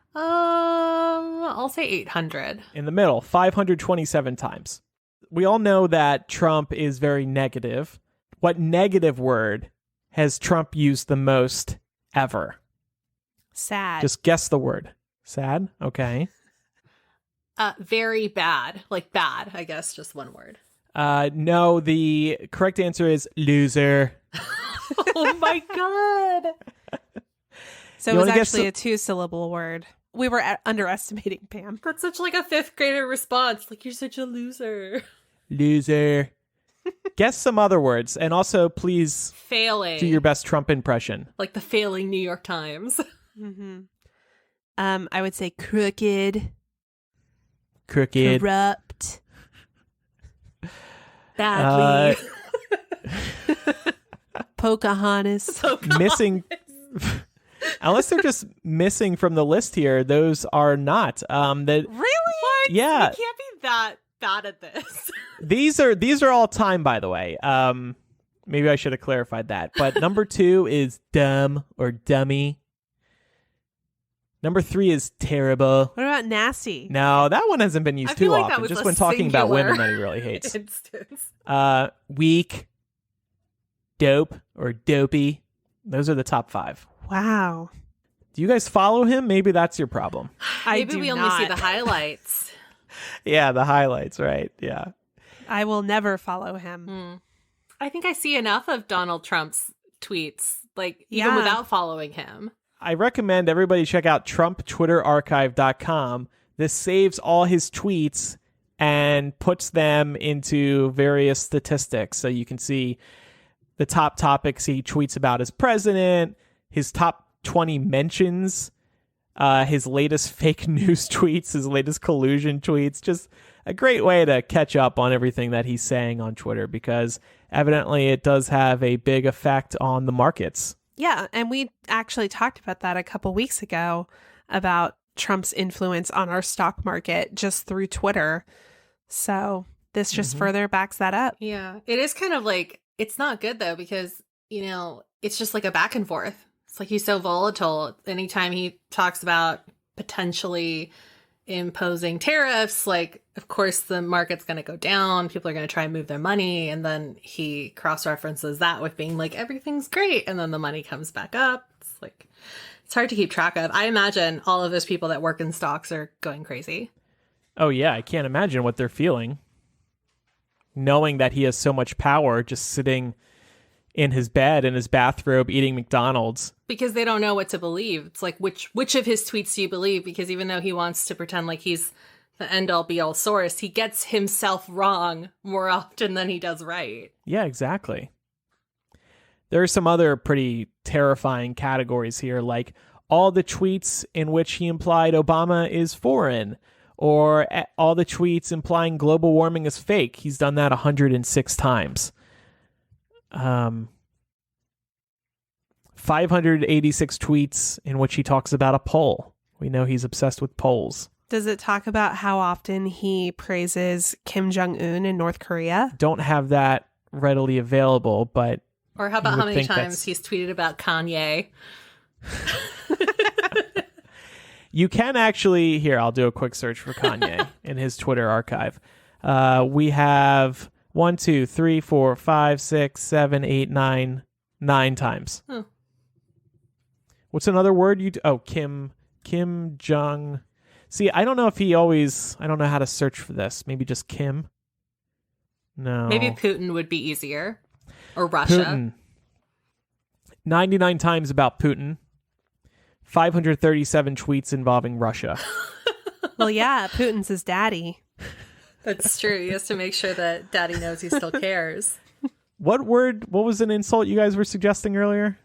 I'll say 800. In the middle, 527 times. We all know that Trump is very negative. What negative word has Trump used the most ever? Sad. Just guess the word. Sad? Okay. Very bad. Like bad, I guess, just one word. No, the correct answer is loser. Oh my God. So You it was wanna guess actually a 2-syllable word. We were underestimating Pam. That's such like a fifth grader response. Like, you're such a loser. Loser. Guess some other words. And also, please Failing. do your best Trump impression. Like the failing New York Times. Mm-hmm. I would say crooked. Crooked. Corrupt. Badly. Pocahontas. Missing. Unless they're just missing from the list here, those are not. Really? What? Yeah. We can't be that bad at this. These are all time, by the way. Maybe I should have clarified that. But number 2 is dumb or dummy. Number 3 is terrible. What about nasty? No, that one hasn't been used I feel too like that often. was Just a when talking about singular women that he really hates. Instance. Weak, dope, or dopey. Those are the top 5. Wow. Do you guys follow him? Maybe that's your problem. Maybe do we not. only see the highlights. Yeah, the highlights, right? Yeah. I will never follow him. I think I see enough of Donald Trump's tweets, like even Yeah. without following him. I recommend everybody check out TrumpTwitterArchive.com. This saves all his tweets and puts them into various statistics. So you can see the top topics he tweets about as president, his top 20 mentions, his latest fake news tweets, his latest collusion tweets. Just a great way to catch up on everything that he's saying on Twitter, because evidently it does have a big effect on the markets. Yeah, and we actually talked about that a couple weeks ago, about Trump's influence on our stock market just through Twitter. So this just further backs that up. Yeah. It is kind of like, it's not good though, because, you know, it's just like a back and forth. It's like he's so volatile. Anytime he talks about potentially imposing tariffs, like, of course, the market's going to go down. People are going to try and move their money. And then he cross-references that with being like, everything's great. And then the money comes back up. It's like, it's hard to keep track of. I imagine all of those people that work in stocks are going crazy. Oh, yeah. I can't imagine what they're feeling, knowing that he has so much power just sitting in his bed, in his bathrobe, eating McDonald's. Because they don't know what to believe. It's like, which of his tweets do you believe? Because even though he wants to pretend like he's the end-all be-all source, he gets himself wrong more often than he does right. Yeah, exactly. There are some other pretty terrifying categories here, like all the tweets in which he implied Obama is foreign, or all the tweets implying global warming is fake. He's done that 106 times. 586 tweets in which he talks about a poll. We know he's obsessed with polls. Does it talk about how often he praises Kim Jong-un in North Korea? Don't have that readily available, but... Or how about you how would many think times he's tweeted about Kanye? You can actually... Here, I'll do a quick search for Kanye in his Twitter archive. We have 1, 2, 3, 4, 5, 6, 7, 8, 9 times. Huh. What's another word you... Kim Jong... See, I don't know if he always... I don't know how to search for this. Maybe just Kim? No. Maybe Putin would be easier. Or Russia. Putin. 99 times about Putin. 537 tweets involving Russia. Well, yeah, Putin's his daddy. That's true. He has to make sure that daddy knows he still cares. What was an insult you guys were suggesting earlier?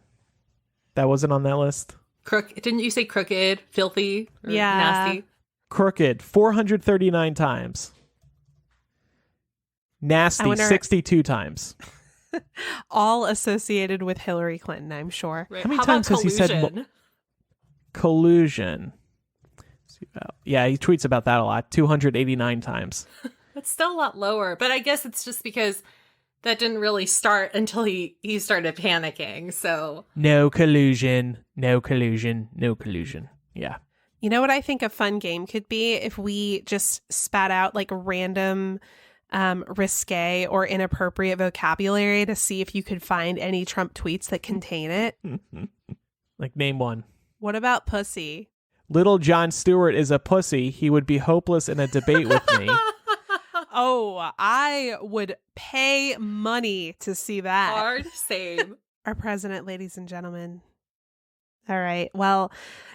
That wasn't on that list? Didn't you say crooked, filthy, or Yeah. nasty? Crooked, 439 times. Nasty, 62 times. All associated with Hillary Clinton, I'm sure. Right. How many How times about has he said collusion? Collusion? Yeah, he tweets about that a lot. 289 times. It's still a lot lower, but I guess it's just because that didn't really start until he started panicking. So No collusion. No collusion. No collusion. Yeah. You know what I think a fun game could be? If we just spat out like random risque or inappropriate vocabulary to see if you could find any Trump tweets that contain it. Like, name one. What about pussy? Little Jon Stewart is a pussy. He would be hopeless in a debate with me. Oh, I would pay money to see that. hard, same. Our president, ladies and gentlemen, All right. Well,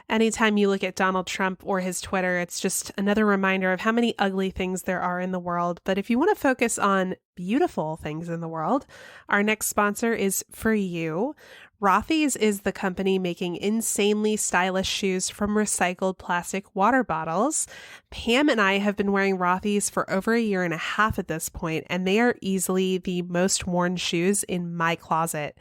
anytime you look at Donald Trump or his Twitter, it's just another reminder of how many ugly things there are in the world. But if you want to focus on beautiful things in the world, our next sponsor is For You. Rothy's is the company making insanely stylish shoes from recycled plastic water bottles. Pam and I have been wearing Rothy's for over a year and a half at this point, and they are easily the most worn shoes in my closet.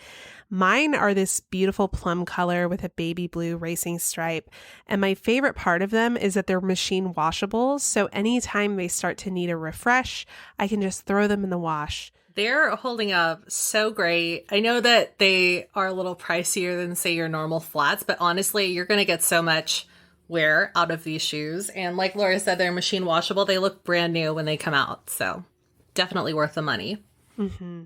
Mine are this beautiful plum color with a baby blue racing stripe, and my favorite part of them is that they're machine washable, so anytime they start to need a refresh, I can just throw them in the wash. They're holding up so great. I know that they are a little pricier than, say, your normal flats, but honestly, you're going to get so much wear out of these shoes. And like Laura said, they're machine washable. They look brand new when they come out. So definitely worth the money. Mm-hmm.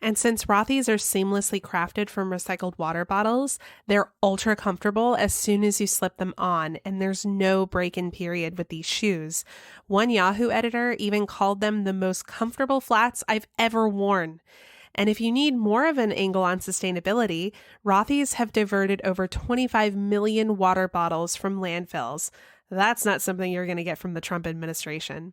And since Rothy's are seamlessly crafted from recycled water bottles, they're ultra comfortable as soon as you slip them on, and there's no break-in period with these shoes. One Yahoo editor even called them the most comfortable flats I've ever worn. And if you need more of an angle on sustainability, Rothy's have diverted over 25 million water bottles from landfills. That's not something you're going to get from the Trump administration.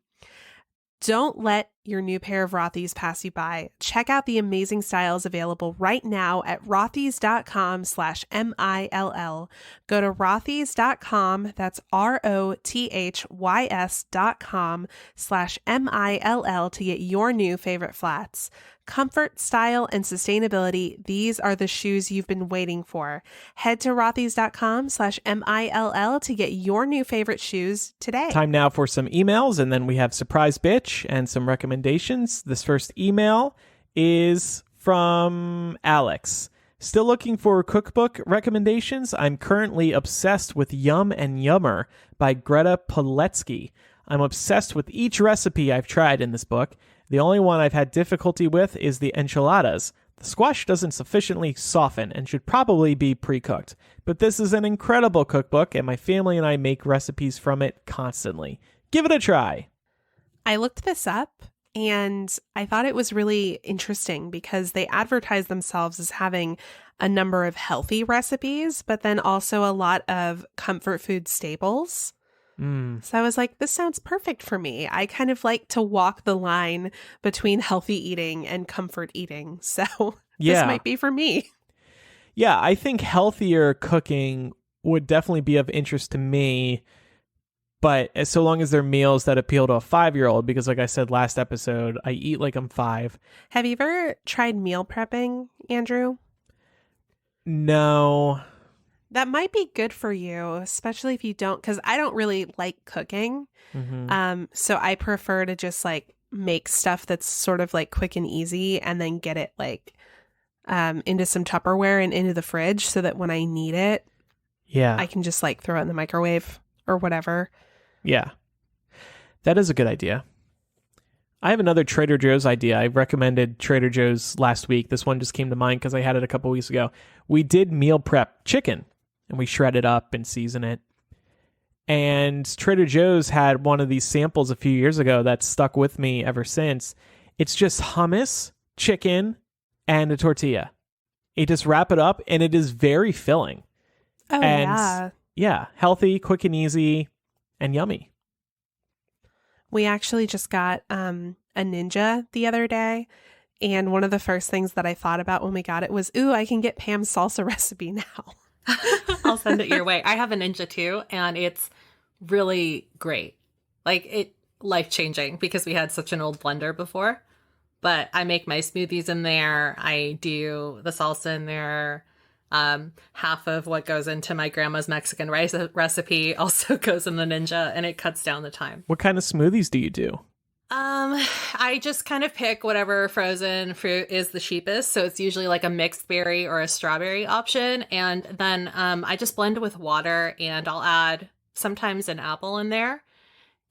Don't let your new pair of Rothy's pass you by. Check out the amazing styles available right now at rothys.com/MILL. Go to rothys.com, that's ROTHYS.com/MILL to get your new favorite flats. Comfort, style, and sustainability, these are the shoes you've been waiting for. Head to rothys.com/MILL to get your new favorite shoes today. Time now for some emails, and then we have Surprise Bitch and some recommendations. This first email is from Alex. Still looking for cookbook recommendations? I'm currently obsessed with Yum and Yummer by Greta Poletsky. I'm obsessed with each recipe I've tried in this book. The only one I've had difficulty with is the enchiladas. The squash doesn't sufficiently soften and should probably be pre-cooked. But this is an incredible cookbook, and my family and I make recipes from it constantly. Give it a try. I looked this up, and I thought it was really interesting because they advertise themselves as having a number of healthy recipes, but then also a lot of comfort food staples. So I was like, this sounds perfect for me. I kind of like to walk the line between healthy eating and comfort eating. So this might be for me. Yeah, I think healthier cooking would definitely be of interest to me. But so long as they're meals that appeal to a 5-year-old, because like I said last episode, I eat like I'm 5. Have you ever tried meal prepping, Andrew? No. That might be good for you, especially if you don't, because I don't really like cooking. So I prefer to just like make stuff that's sort of like quick and easy and then get it like into some Tupperware and into the fridge so that when I need it, I can just like throw it in the microwave or whatever. Yeah, that is a good idea. I have another Trader Joe's idea. I recommended Trader Joe's last week. This one just came to mind because I had it a couple weeks ago. We did meal prep chicken. And we shred it up and season it. And Trader Joe's had one of these samples a few years ago that's stuck with me ever since. It's just hummus, chicken, and a tortilla. You just wrap it up, and it is very filling. Oh, and yeah, healthy, quick and easy, and yummy. We actually just got a Ninja the other day. And one of the first things that I thought about when we got it was, ooh, I can get Pam's salsa recipe now. I'll send it your way. I have a Ninja too, and it's really great. Like, it life-changing because we had such an old blender before. But I make my smoothies in there. I do the salsa in there. Half of what goes into my grandma's Mexican rice recipe also goes in the Ninja, and it cuts down the time. What kind of smoothies do you do? I just kind of pick whatever frozen fruit is the cheapest. So it's usually like a mixed berry or a strawberry option. And then I just blend with water, and I'll add sometimes an apple in there.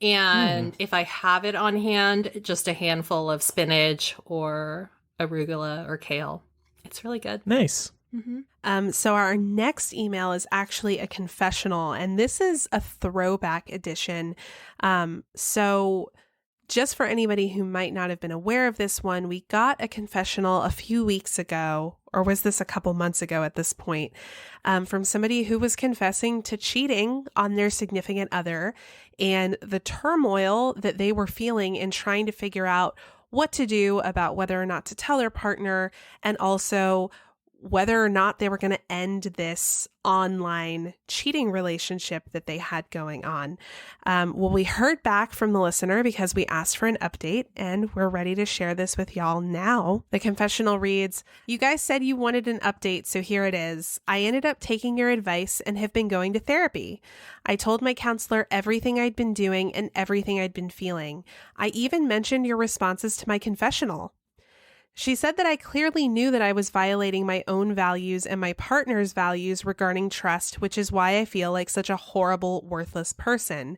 And if I have it on hand, just a handful of spinach or arugula or kale. It's really good. Nice. So our next email is actually a confessional, and this is a throwback edition. So Just for anybody who might not have been aware of this one, we got a confessional a few weeks ago, or was this a couple months ago at this point, from somebody who was confessing to cheating on their significant other and the turmoil that they were feeling in trying to figure out what to do about whether or not to tell their partner, and also whether or not they were going to end this online cheating relationship that they had going on. Well, we heard back from the listener because we asked for an update, and we're ready to share this with y'all now. The confessional reads, "You guys said you wanted an update, so here it is. I ended up taking your advice and have been going to therapy. I told my counselor everything I'd been doing and everything I'd been feeling. I even mentioned your responses to my confessional. She said that I clearly knew that I was violating my own values and my partner's values regarding trust, which is why I feel like such a horrible, worthless person.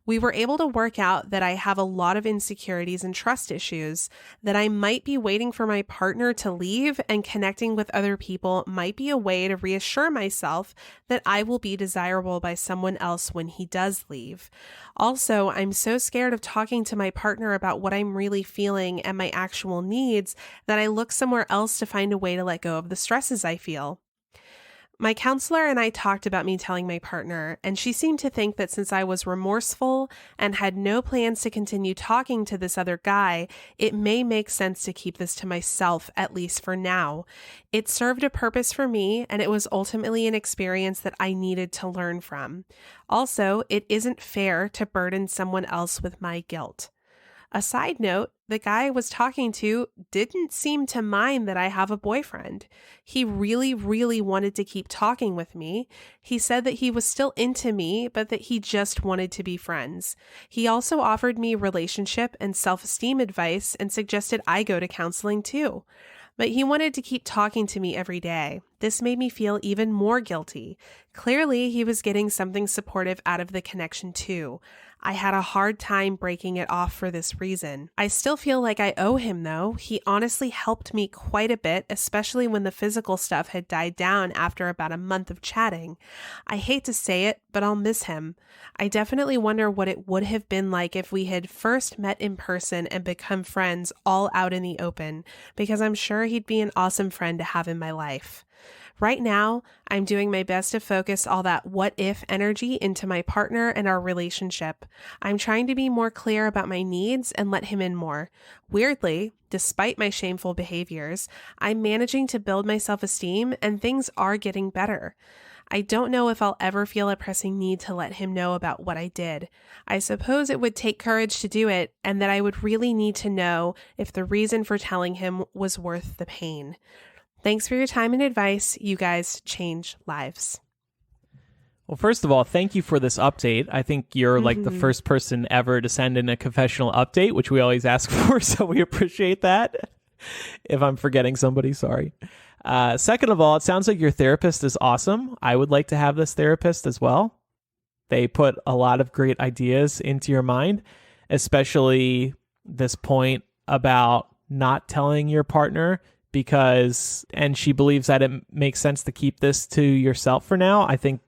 We were able to work out that I have a lot of insecurities and trust issues, that I might be waiting for my partner to leave, and connecting with other people might be a way to reassure myself that I will be desirable by someone else when he does leave. Also, I'm so scared of talking to my partner about what I'm really feeling and my actual needs that I look somewhere else to find a way to let go of the stresses I feel. My counselor and I talked about me telling my partner, and she seemed to think that since I was remorseful and had no plans to continue talking to this other guy, it may make sense to keep this to myself, at least for now. It served a purpose for me, and it was ultimately an experience that I needed to learn from. Also, it isn't fair to burden someone else with my guilt. A side note, the guy I was talking to didn't seem to mind that I have a boyfriend. He really, really wanted to keep talking with me. He said that he was still into me, but that he just wanted to be friends. He also offered me relationship and self-esteem advice and suggested I go to counseling too. But he wanted to keep talking to me every day. This made me feel even more guilty. Clearly, he was getting something supportive out of the connection too. I had a hard time breaking it off for this reason. I still feel like I owe him though. He honestly helped me quite a bit, especially when the physical stuff had died down after about a month of chatting. I hate to say it, but I'll miss him. I definitely wonder what it would have been like if we had first met in person and become friends all out in the open, because I'm sure he'd be an awesome friend to have in my life. Right now, I'm doing my best to focus all that what-if energy into my partner and our relationship. I'm trying to be more clear about my needs and let him in more. Weirdly, despite my shameful behaviors, I'm managing to build my self-esteem and things are getting better. I don't know if I'll ever feel a pressing need to let him know about what I did. I suppose it would take courage to do it, and that I would really need to know if the reason for telling him was worth the pain. Thanks for your time and advice. You guys change lives." Well, first of all, thank you for this update. I think you're like the first person ever to send in a confessional update, which we always ask for, so we appreciate that. If I'm forgetting somebody, sorry. Second of all, it sounds like your therapist is awesome. I would like to have this therapist as well. They put a lot of great ideas into your mind, especially this point about not telling your partner and she believes that it makes sense to keep this to yourself for now. I think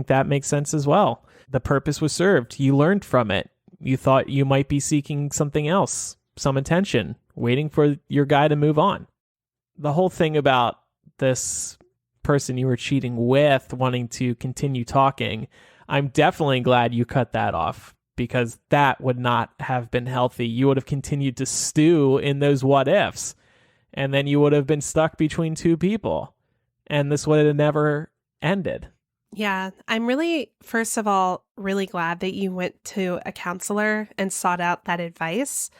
that makes sense as well. The purpose was served. You learned from it. You thought you might be seeking something else, some attention, waiting for your guy to move on. The whole thing about this person you were cheating with wanting to continue talking, I'm definitely glad you cut that off, because that would not have been healthy. You would have continued to stew in those what ifs. And then you would have been stuck between two people, and this would have never ended. Yeah, I'm really, first of all, really glad that you went to a counselor and sought out that advice.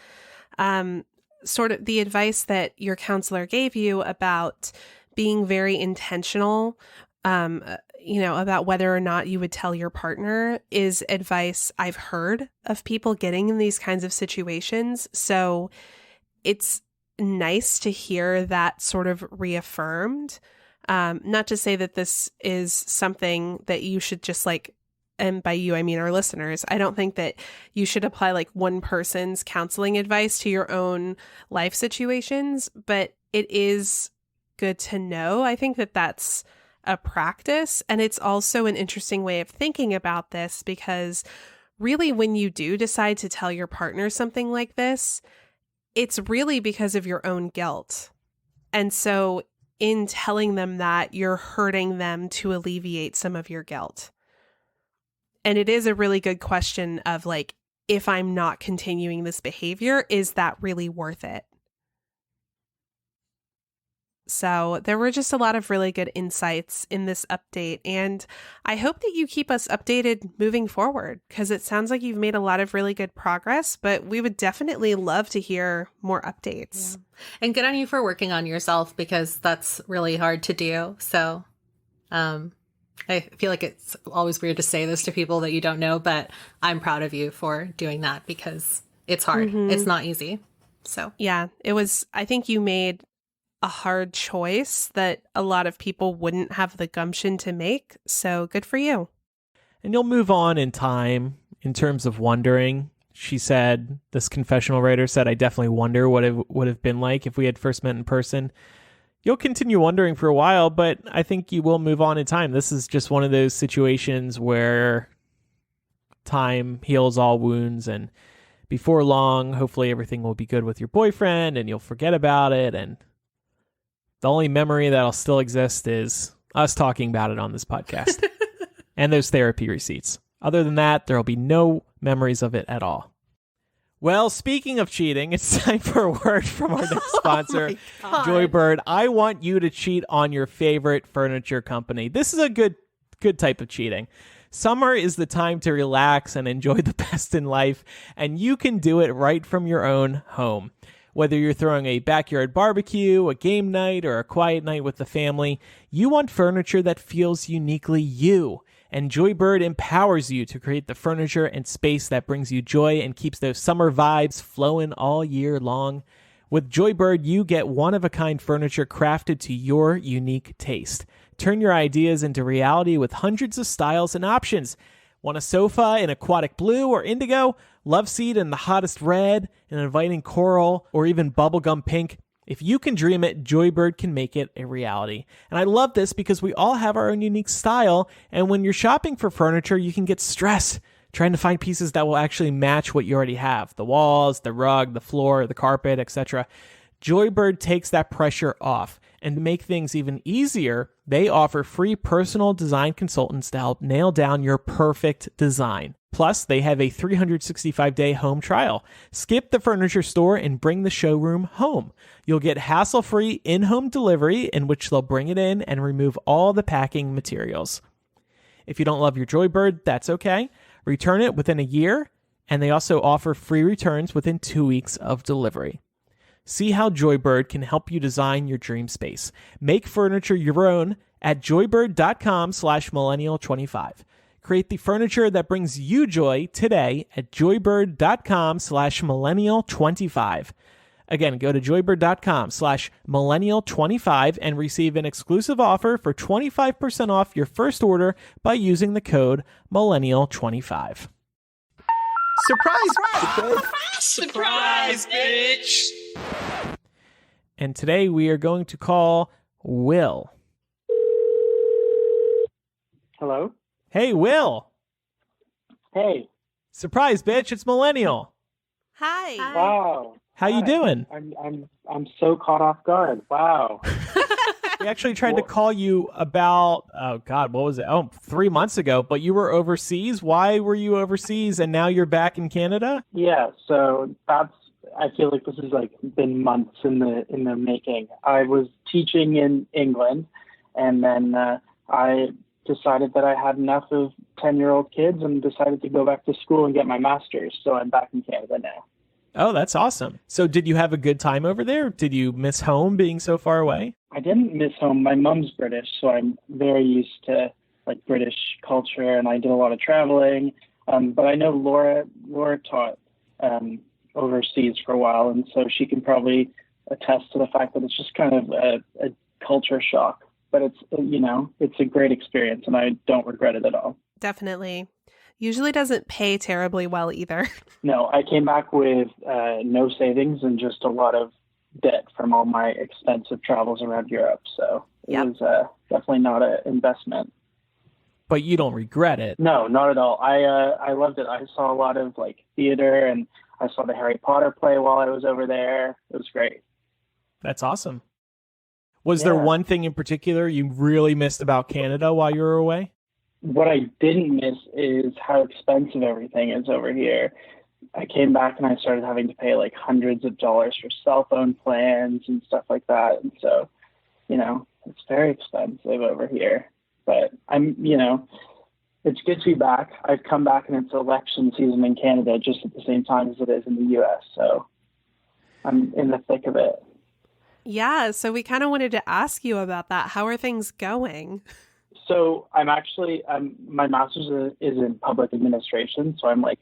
Sort of the advice that your counselor gave you about being very intentional, about whether or not you would tell your partner is advice I've heard of people getting in these kinds of situations. So it's nice to hear that sort of reaffirmed. Not to say that this is something that you should just and by you, I mean our listeners, I don't think that you should apply one person's counseling advice to your own life situations, but it is good to know. I think that that's a practice, and it's also an interesting way of thinking about this, because really, when you do decide to tell your partner something like this, it's really because of your own guilt. And so in telling them that, you're hurting them to alleviate some of your guilt. And it is a really good question of like, if I'm not continuing this behavior, is that really worth it? So there were just a lot of really good insights in this update. And I hope that you keep us updated moving forward, because it sounds like you've made a lot of really good progress, but we would definitely love to hear more updates. Yeah. And good on you for working on yourself, because that's really hard to do. So I feel like it's always weird to say this to people that you don't know, but I'm proud of you for doing that, because it's hard. Mm-hmm. It's not easy. So yeah, I think you made a hard choice that a lot of people wouldn't have the gumption to make. So good for you. And you'll move on in time in terms of wondering. She said, this confessional writer said, I definitely wonder what it would have been like if we had first met in person. You'll continue wondering for a while, but I think you will move on in time. This is just one of those situations where time heals all wounds, and before long, hopefully everything will be good with your boyfriend and you'll forget about it. And the only memory that'll still exist is us talking about it on this podcast and those therapy receipts. Other than that, there'll be no memories of it at all. Well, speaking of cheating, it's time for a word from our next sponsor, Joybird. I want you to cheat on your favorite furniture company. This is a good type of cheating. Summer is the time to relax and enjoy the best in life, and you can do it right from your own home. Whether you're throwing a backyard barbecue, a game night, or a quiet night with the family, you want furniture that feels uniquely you. And Joybird empowers you to create the furniture and space that brings you joy and keeps those summer vibes flowing all year long. With Joybird, you get one-of-a-kind furniture crafted to your unique taste. Turn your ideas into reality with hundreds of styles and options. Want a sofa in aquatic blue or indigo? Love seat in the hottest red, an inviting coral, or even bubblegum pink? If you can dream it, Joybird can make it a reality. And I love this because we all have our own unique style, and when you're shopping for furniture, you can get stressed trying to find pieces that will actually match what you already have. The walls, the rug, the floor, the carpet, etc. Joybird takes that pressure off. And to make things even easier, they offer free personal design consultants to help nail down your perfect design. Plus, they have a 365-day home trial. Skip the furniture store and bring the showroom home. You'll get hassle-free in-home delivery, in which they'll bring it in and remove all the packing materials. If you don't love your Joybird, that's okay. Return it within a year, and they also offer free returns within 2 weeks of delivery. See how Joybird can help you design your dream space. Make furniture your own at joybird.com/millennial25. Create the furniture that brings you joy today at joybird.com/millennial25. Again, go to joybird.com/millennial25 and receive an exclusive offer for 25% off your first order by using the code millennial25. Surprise! Surprise, bitch! And today we are going to call Will. Hello? Hey, Will. Hey. Surprise, bitch. It's Millennial. Hi. Wow. How you doing? I'm so caught off guard. Wow. We actually tried to call you about, 3 months ago, but you were overseas. Why were you overseas and now you're back in Canada? Yeah, so I feel like this has been months in the making. I was teaching in England, and then I decided that I had enough of 10-year-old kids and decided to go back to school and get my master's. So I'm back in Canada now. Oh, that's awesome. So did you have a good time over there? Did you miss home being so far away? I didn't miss home. My mom's British, so I'm very used to British culture, and I did a lot of traveling. But I know Laura taught overseas for a while, and so she can probably attest to the fact that it's just kind of a culture shock. But it's a great experience, and I don't regret it at all. Definitely. Usually doesn't pay terribly well either. No, I came back with no savings and just a lot of debt from all my extensive travels around Europe. So it was definitely not an investment. But you don't regret it. No, not at all. I loved it. I saw a lot of like theater, and I saw the Harry Potter play while I was over there. It was great. That's awesome. Was there one thing in particular you really missed about Canada while you were away? What I didn't miss is how expensive everything is over here. I came back and I started having to pay like hundreds of dollars for cell phone plans and stuff like that. And so, it's very expensive over here. But it's good to be back. I've come back and it's election season in Canada just at the same time as it is in the U.S. So I'm in the thick of it. Yeah, so we kind of wanted to ask you about that. How are things going? So my master's is in public administration. So I'm like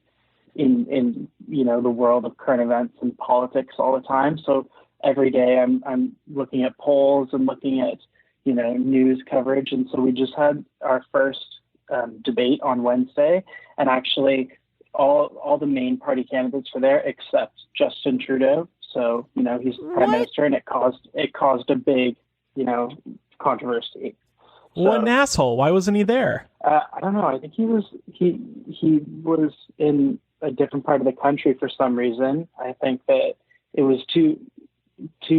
in the world of current events and politics all the time. So every day I'm looking at polls and looking at, news coverage. And so we just had our first debate on Wednesday, and actually all the main party candidates were there except Justin Trudeau. So, he's prime minister, and it caused a big, controversy. So, what an asshole. Why wasn't he there? I don't know. I think he was in a different part of the country for some reason. I think that it was too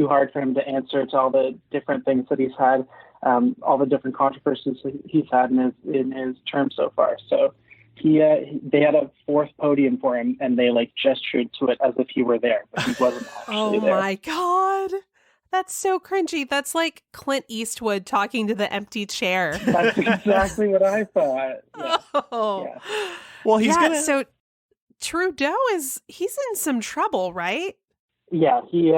hard for him to answer to all the different things that he's had, all the different controversies he's had in his term so far. So they had a fourth podium for him, and they like gestured to it as if he were there, but he wasn't actually there. Oh my God. That's so cringy. That's like Clint Eastwood talking to the empty chair. That's exactly what I thought. Yeah. Oh. Yeah. Well, so Trudeau he's in some trouble, right? Yeah, he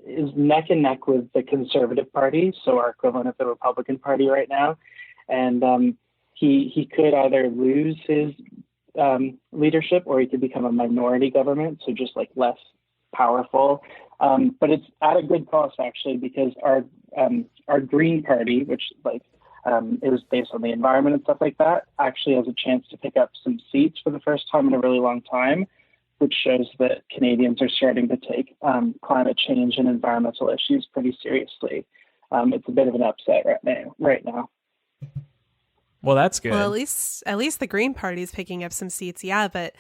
is neck and neck with the Conservative Party, so our equivalent of the Republican Party right now, and he could either lose his leadership, or he could become a minority government, so just like less powerful. But it's at a good cost actually, because our Green Party, which it was based on the environment and stuff like that, actually has a chance to pick up some seats for the first time in a really long time, which shows that Canadians are starting to take climate change and environmental issues pretty seriously. It's a bit of an upset right now. Well, that's good. Well, at least the Green Party's picking up some seats, yeah. But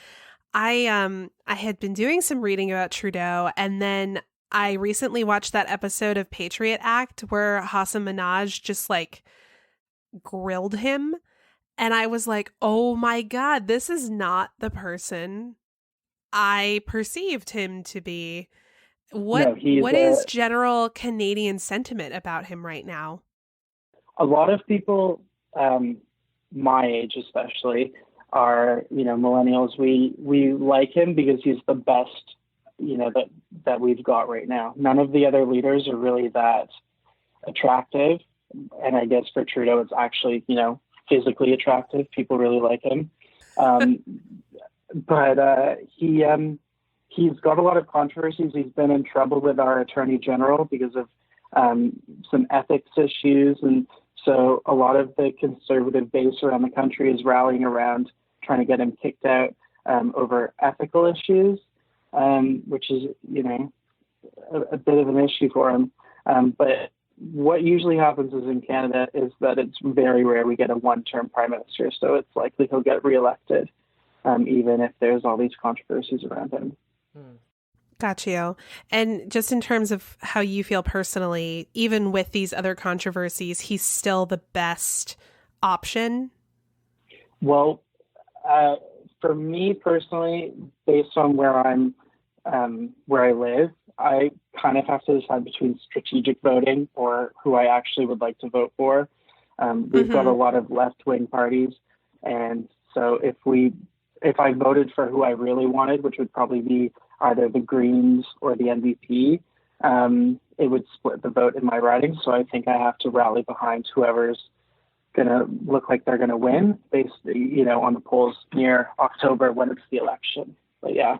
I had been doing some reading about Trudeau, and then I recently watched that episode of Patriot Act where Hassan Minhaj just like grilled him, and I was like, oh my God, this is not the person I perceived him to be. What is general Canadian sentiment about him right now? A lot of people, my age especially, are millennials. We like him because he's the best that we've got right now. None of the other leaders are really that attractive, and I guess for Trudeau it's actually physically attractive. People really like him. But he's got a lot of controversies. He's been in trouble with our Attorney General because of some ethics issues, and so a lot of the conservative base around the country is rallying around trying to get him kicked out over ethical issues, which is a bit of an issue for him. But what usually happens is in Canada is that it's very rare we get a one-term prime minister, so it's likely he'll get reelected. Even if there's all these controversies around him. Got you. And just in terms of how you feel personally, even with these other controversies, he's still the best option? Well, for me personally, based on where I live, I kind of have to decide between strategic voting or who I actually would like to vote for. We've got a lot of left-wing parties, and so if I voted for who I really wanted, which would probably be either the Greens or the NDP, it would split the vote in my riding. So I think I have to rally behind whoever's going to look like they're going to win based, on the polls near October when it's the election. But yeah,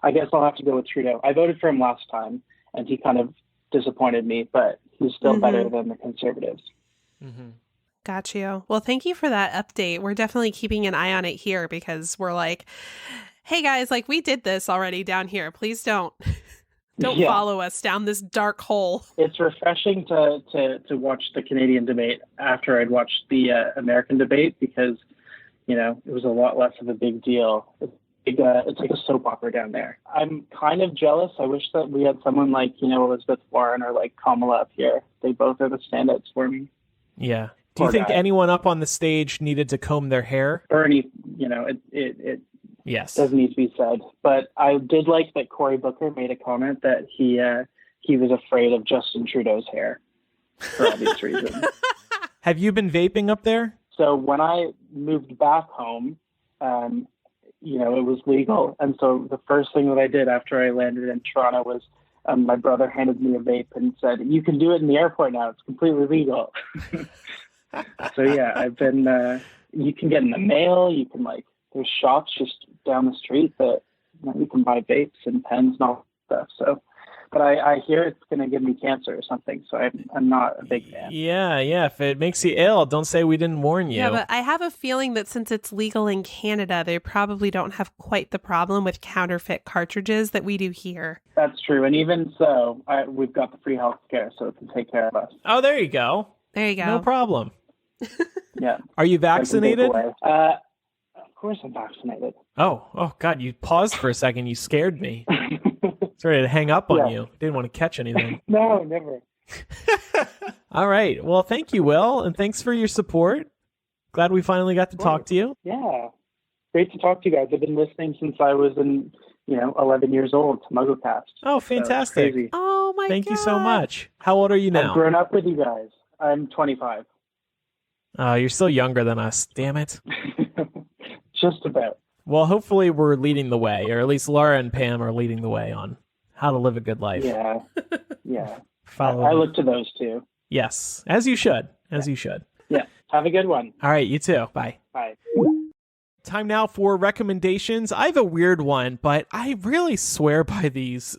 I guess I'll have to go with Trudeau. I voted for him last time, and he kind of disappointed me, but he's still better than the Conservatives. Mm-hmm. Got you. Well, thank you for that update. We're definitely keeping an eye on it here because we're like, hey guys, like we did this already down here. Please don't. Don't Yeah. follow us down this dark hole. It's refreshing to watch the Canadian debate after I'd watched the American debate because, it was a lot less of a big deal. It's like a soap opera down there. I'm kind of jealous. I wish that we had someone like, Elizabeth Warren or like Kamala up here. They both are the standouts for me. Yeah. Do you think anyone up on the stage needed to comb their hair? Bernie, it Yes. doesn't need to be said. But I did like that Cory Booker made a comment that he was afraid of Justin Trudeau's hair for obvious reasons. Have you been vaping up there? So when I moved back home, it was legal. And so the first thing that I did after I landed in Toronto was my brother handed me a vape and said, "You can do it in the airport now. It's completely legal." So yeah, I've been, you can get in the mail. You can there's shops just down the street that you can buy vapes and pens and all that stuff. So, but I hear it's going to give me cancer or something. So I'm not a big fan. Yeah. If it makes you ill, don't say we didn't warn you. Yeah, but I have a feeling that since it's legal in Canada, they probably don't have quite the problem with counterfeit cartridges that we do here. That's true. And even so, we've got the free health care, so it can take care of us. Oh, there you go. There you go. No problem. Yeah. Are you vaccinated? Of course I'm vaccinated. Oh, God, you paused for a second. You scared me. Sorry to hang up on you. Didn't want to catch anything. No, never. All right. Well, thank you, Will, and thanks for your support. Glad we finally got to talk to you. Yeah. Great to talk to you guys. I've been listening since I was 11 years old to MuggleCast. Oh, fantastic. So Oh, my God. Thank you so much. How old are you now? I've grown up with you guys. I'm 25. Oh, you're still younger than us. Damn it. Just about. Well, hopefully we're leading the way, or at least Laura and Pam are leading the way on how to live a good life. Yeah. Yeah. Follow I look to those two. Yes, as you should. As you should. Yeah. Have a good one. All right, you too. Bye. Bye. Time now for recommendations. I have a weird one, but I really swear by these.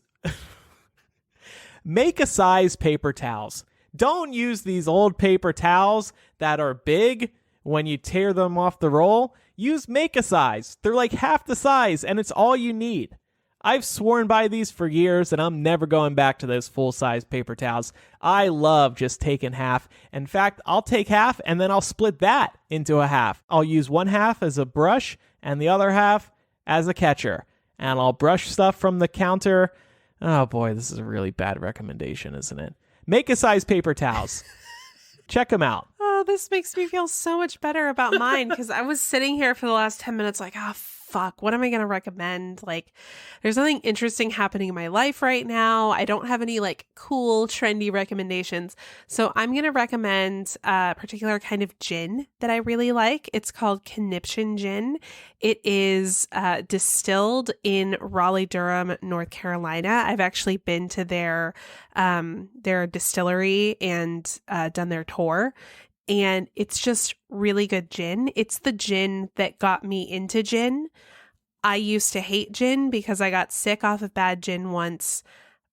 Make a size paper towels. Don't use these old paper towels that are big when you tear them off the roll. Use make a size. They're like half the size, and it's all you need. I've sworn by these for years, and I'm never going back to those full-size paper towels. I love just taking half. In fact, I'll take half, and then I'll split that into a half. I'll use one half as a brush, and the other half as a catcher. And I'll brush stuff from the counter. Oh, boy, this is a really bad recommendation, isn't it? Make a size paper towels. Check them out. Oh, this makes me feel so much better about mine because I was sitting here for the last 10 minutes like, fuck, what am I going to recommend? Like, there's nothing interesting happening in my life right now. I don't have any cool, trendy recommendations. So I'm going to recommend a particular kind of gin that I really like. It's called Conniption Gin. It is distilled in Raleigh-Durham, North Carolina. I've actually been to their distillery and done their tour. And it's just really good gin. It's the gin that got me into gin. I used to hate gin because I got sick off of bad gin once.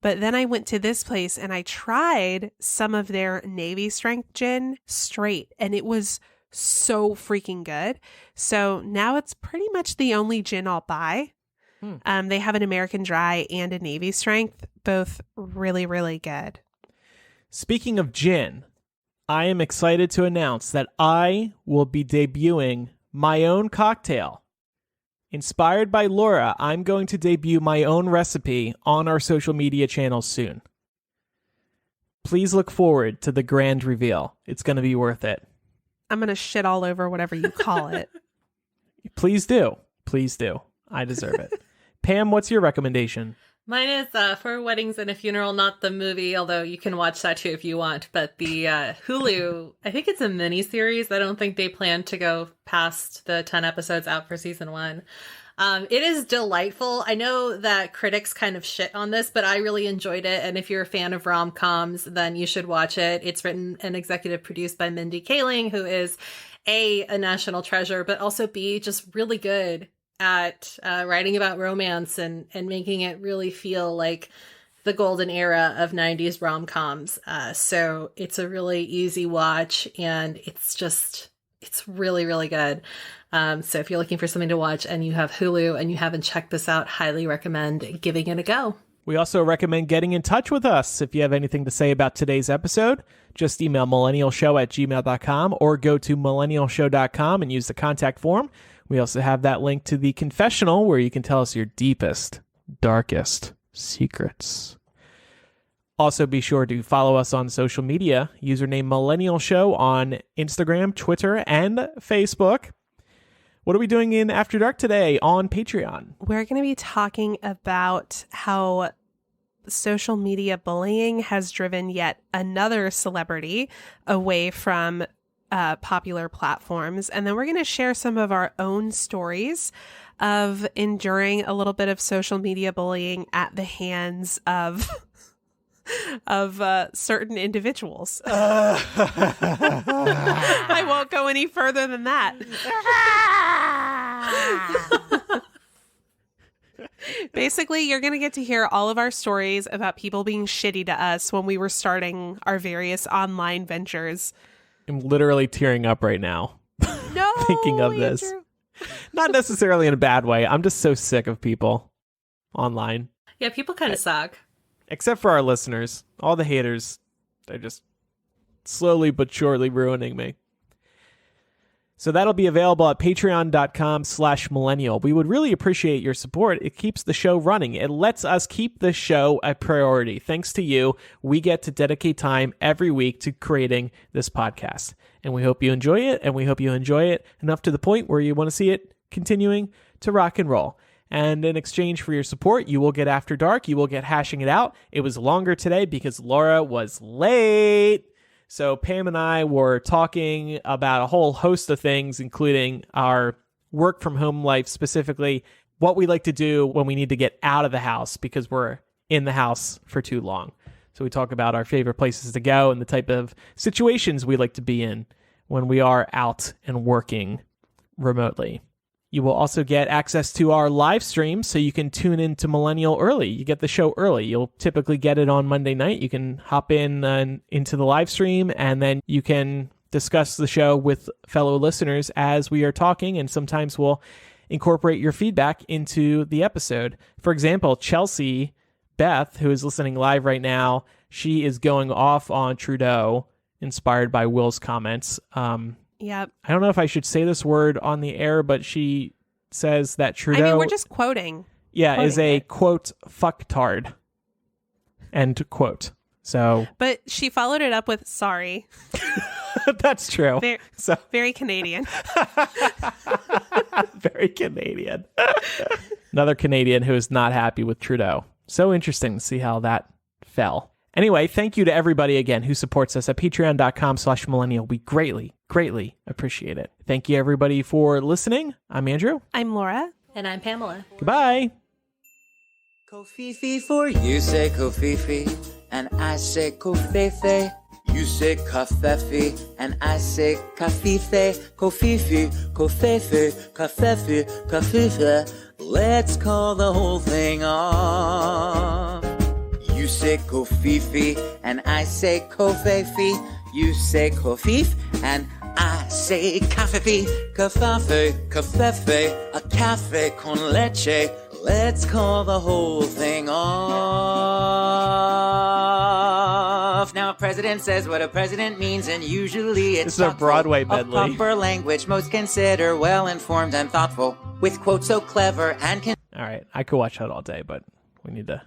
But then I went to this place and I tried some of their Navy strength gin straight. And it was so freaking good. So now it's pretty much the only gin I'll buy. They have an American Dry and a Navy strength. Both really, really good. Speaking of gin, I am excited to announce that I will be debuting my own cocktail. Inspired by Laura, I'm going to debut my own recipe on our social media channels soon. Please look forward to the grand reveal. It's going to be worth it. I'm going to shit all over whatever you call it. Please do. Please do. I deserve it. Pam, what's your recommendation? Mine is For Weddings and a Funeral, not the movie, although you can watch that too if you want. But the Hulu, I think it's a mini-series. I don't think they plan to go past the 10 episodes out for season 1. It is delightful. I know that critics kind of shit on this, but I really enjoyed it. And if you're a fan of rom-coms, then you should watch it. It's written and executive produced by Mindy Kaling, who is A, a national treasure, but also B, just really good at writing about romance and making it really feel like the golden era of 90s rom-coms. So it's a really easy watch and it's really, really good. So if you're looking for something to watch and you have Hulu and you haven't checked this out, highly recommend giving it a go. We also recommend getting in touch with us. If you have anything to say about today's episode, just email millennialshow@gmail.com or go to millennialshow.com and use the contact form. We also have that link to the confessional where you can tell us your deepest, darkest secrets. Also, be sure to follow us on social media. Username Millennial Show on Instagram, Twitter, and Facebook. What are we doing in After Dark today on Patreon? We're going to be talking about how social media bullying has driven yet another celebrity away from popular platforms. And then we're going to share some of our own stories of enduring a little bit of social media bullying at the hands of certain individuals. I won't go any further than that. Basically, you're going to get to hear all of our stories about people being shitty to us when we were starting our various online ventures. I'm literally tearing up right now. No, thinking of this. Andrew. Not necessarily in a bad way. I'm just so sick of people online. Yeah, people kind of suck. Except for our listeners. All the haters, they're just slowly but surely ruining me. So that'll be available at patreon.com/millennial. We would really appreciate your support. It keeps the show running. It lets us keep the show a priority. Thanks to you, we get to dedicate time every week to creating this podcast. And we hope you enjoy it, and we hope you enjoy it enough to the point where you want to see it continuing to rock and roll. And in exchange for your support, you will get After Dark. You will get Hashing It Out. It was longer today because Laura was late. So Pam and I were talking about a whole host of things, including our work from home life, specifically what we like to do when we need to get out of the house because we're in the house for too long. So we talk about our favorite places to go and the type of situations we like to be in when we are out and working remotely. You will also get access to our live stream, so you can tune into Millennial early. You get the show early. You'll typically get it on Monday night. You can hop in into the live stream, and then you can discuss the show with fellow listeners as we are talking, and sometimes we'll incorporate your feedback into the episode. For example, Chelsea Beth, who is listening live right now, she is going off on Trudeau, inspired by Will's comments. Yep. I don't know if I should say this word on the air, but she says that Trudeau... I mean, we're just quoting. Yeah, is a, quote, fucktard. End quote. So... But she followed it up with, sorry. That's true. Very Canadian. Very Canadian. Another Canadian who is not happy with Trudeau. So interesting to see how that fell. Anyway, thank you to everybody again who supports us at patreon.com/millennial. We greatly, greatly appreciate it. Thank you everybody for listening. I'm Andrew. I'm Laura. And I'm Pamela. Goodbye. Kofefe for you say Kofefe, and I say Volfefe. You say confessor, and I say cafife. Kofefe, Volfefe, confessor, cafife. Let's call the whole thing off. You say Volfefe, and I say Volfefe. You say Volfefe, and I say cafe, cafe, cafe, a cafe con leche. Let's call the whole thing off. Now a president says what a president means, and usually it's This is a Broadway medley. Of proper language, most consider well-informed and thoughtful, with quotes so clever and All right, I could watch that all day, but we need to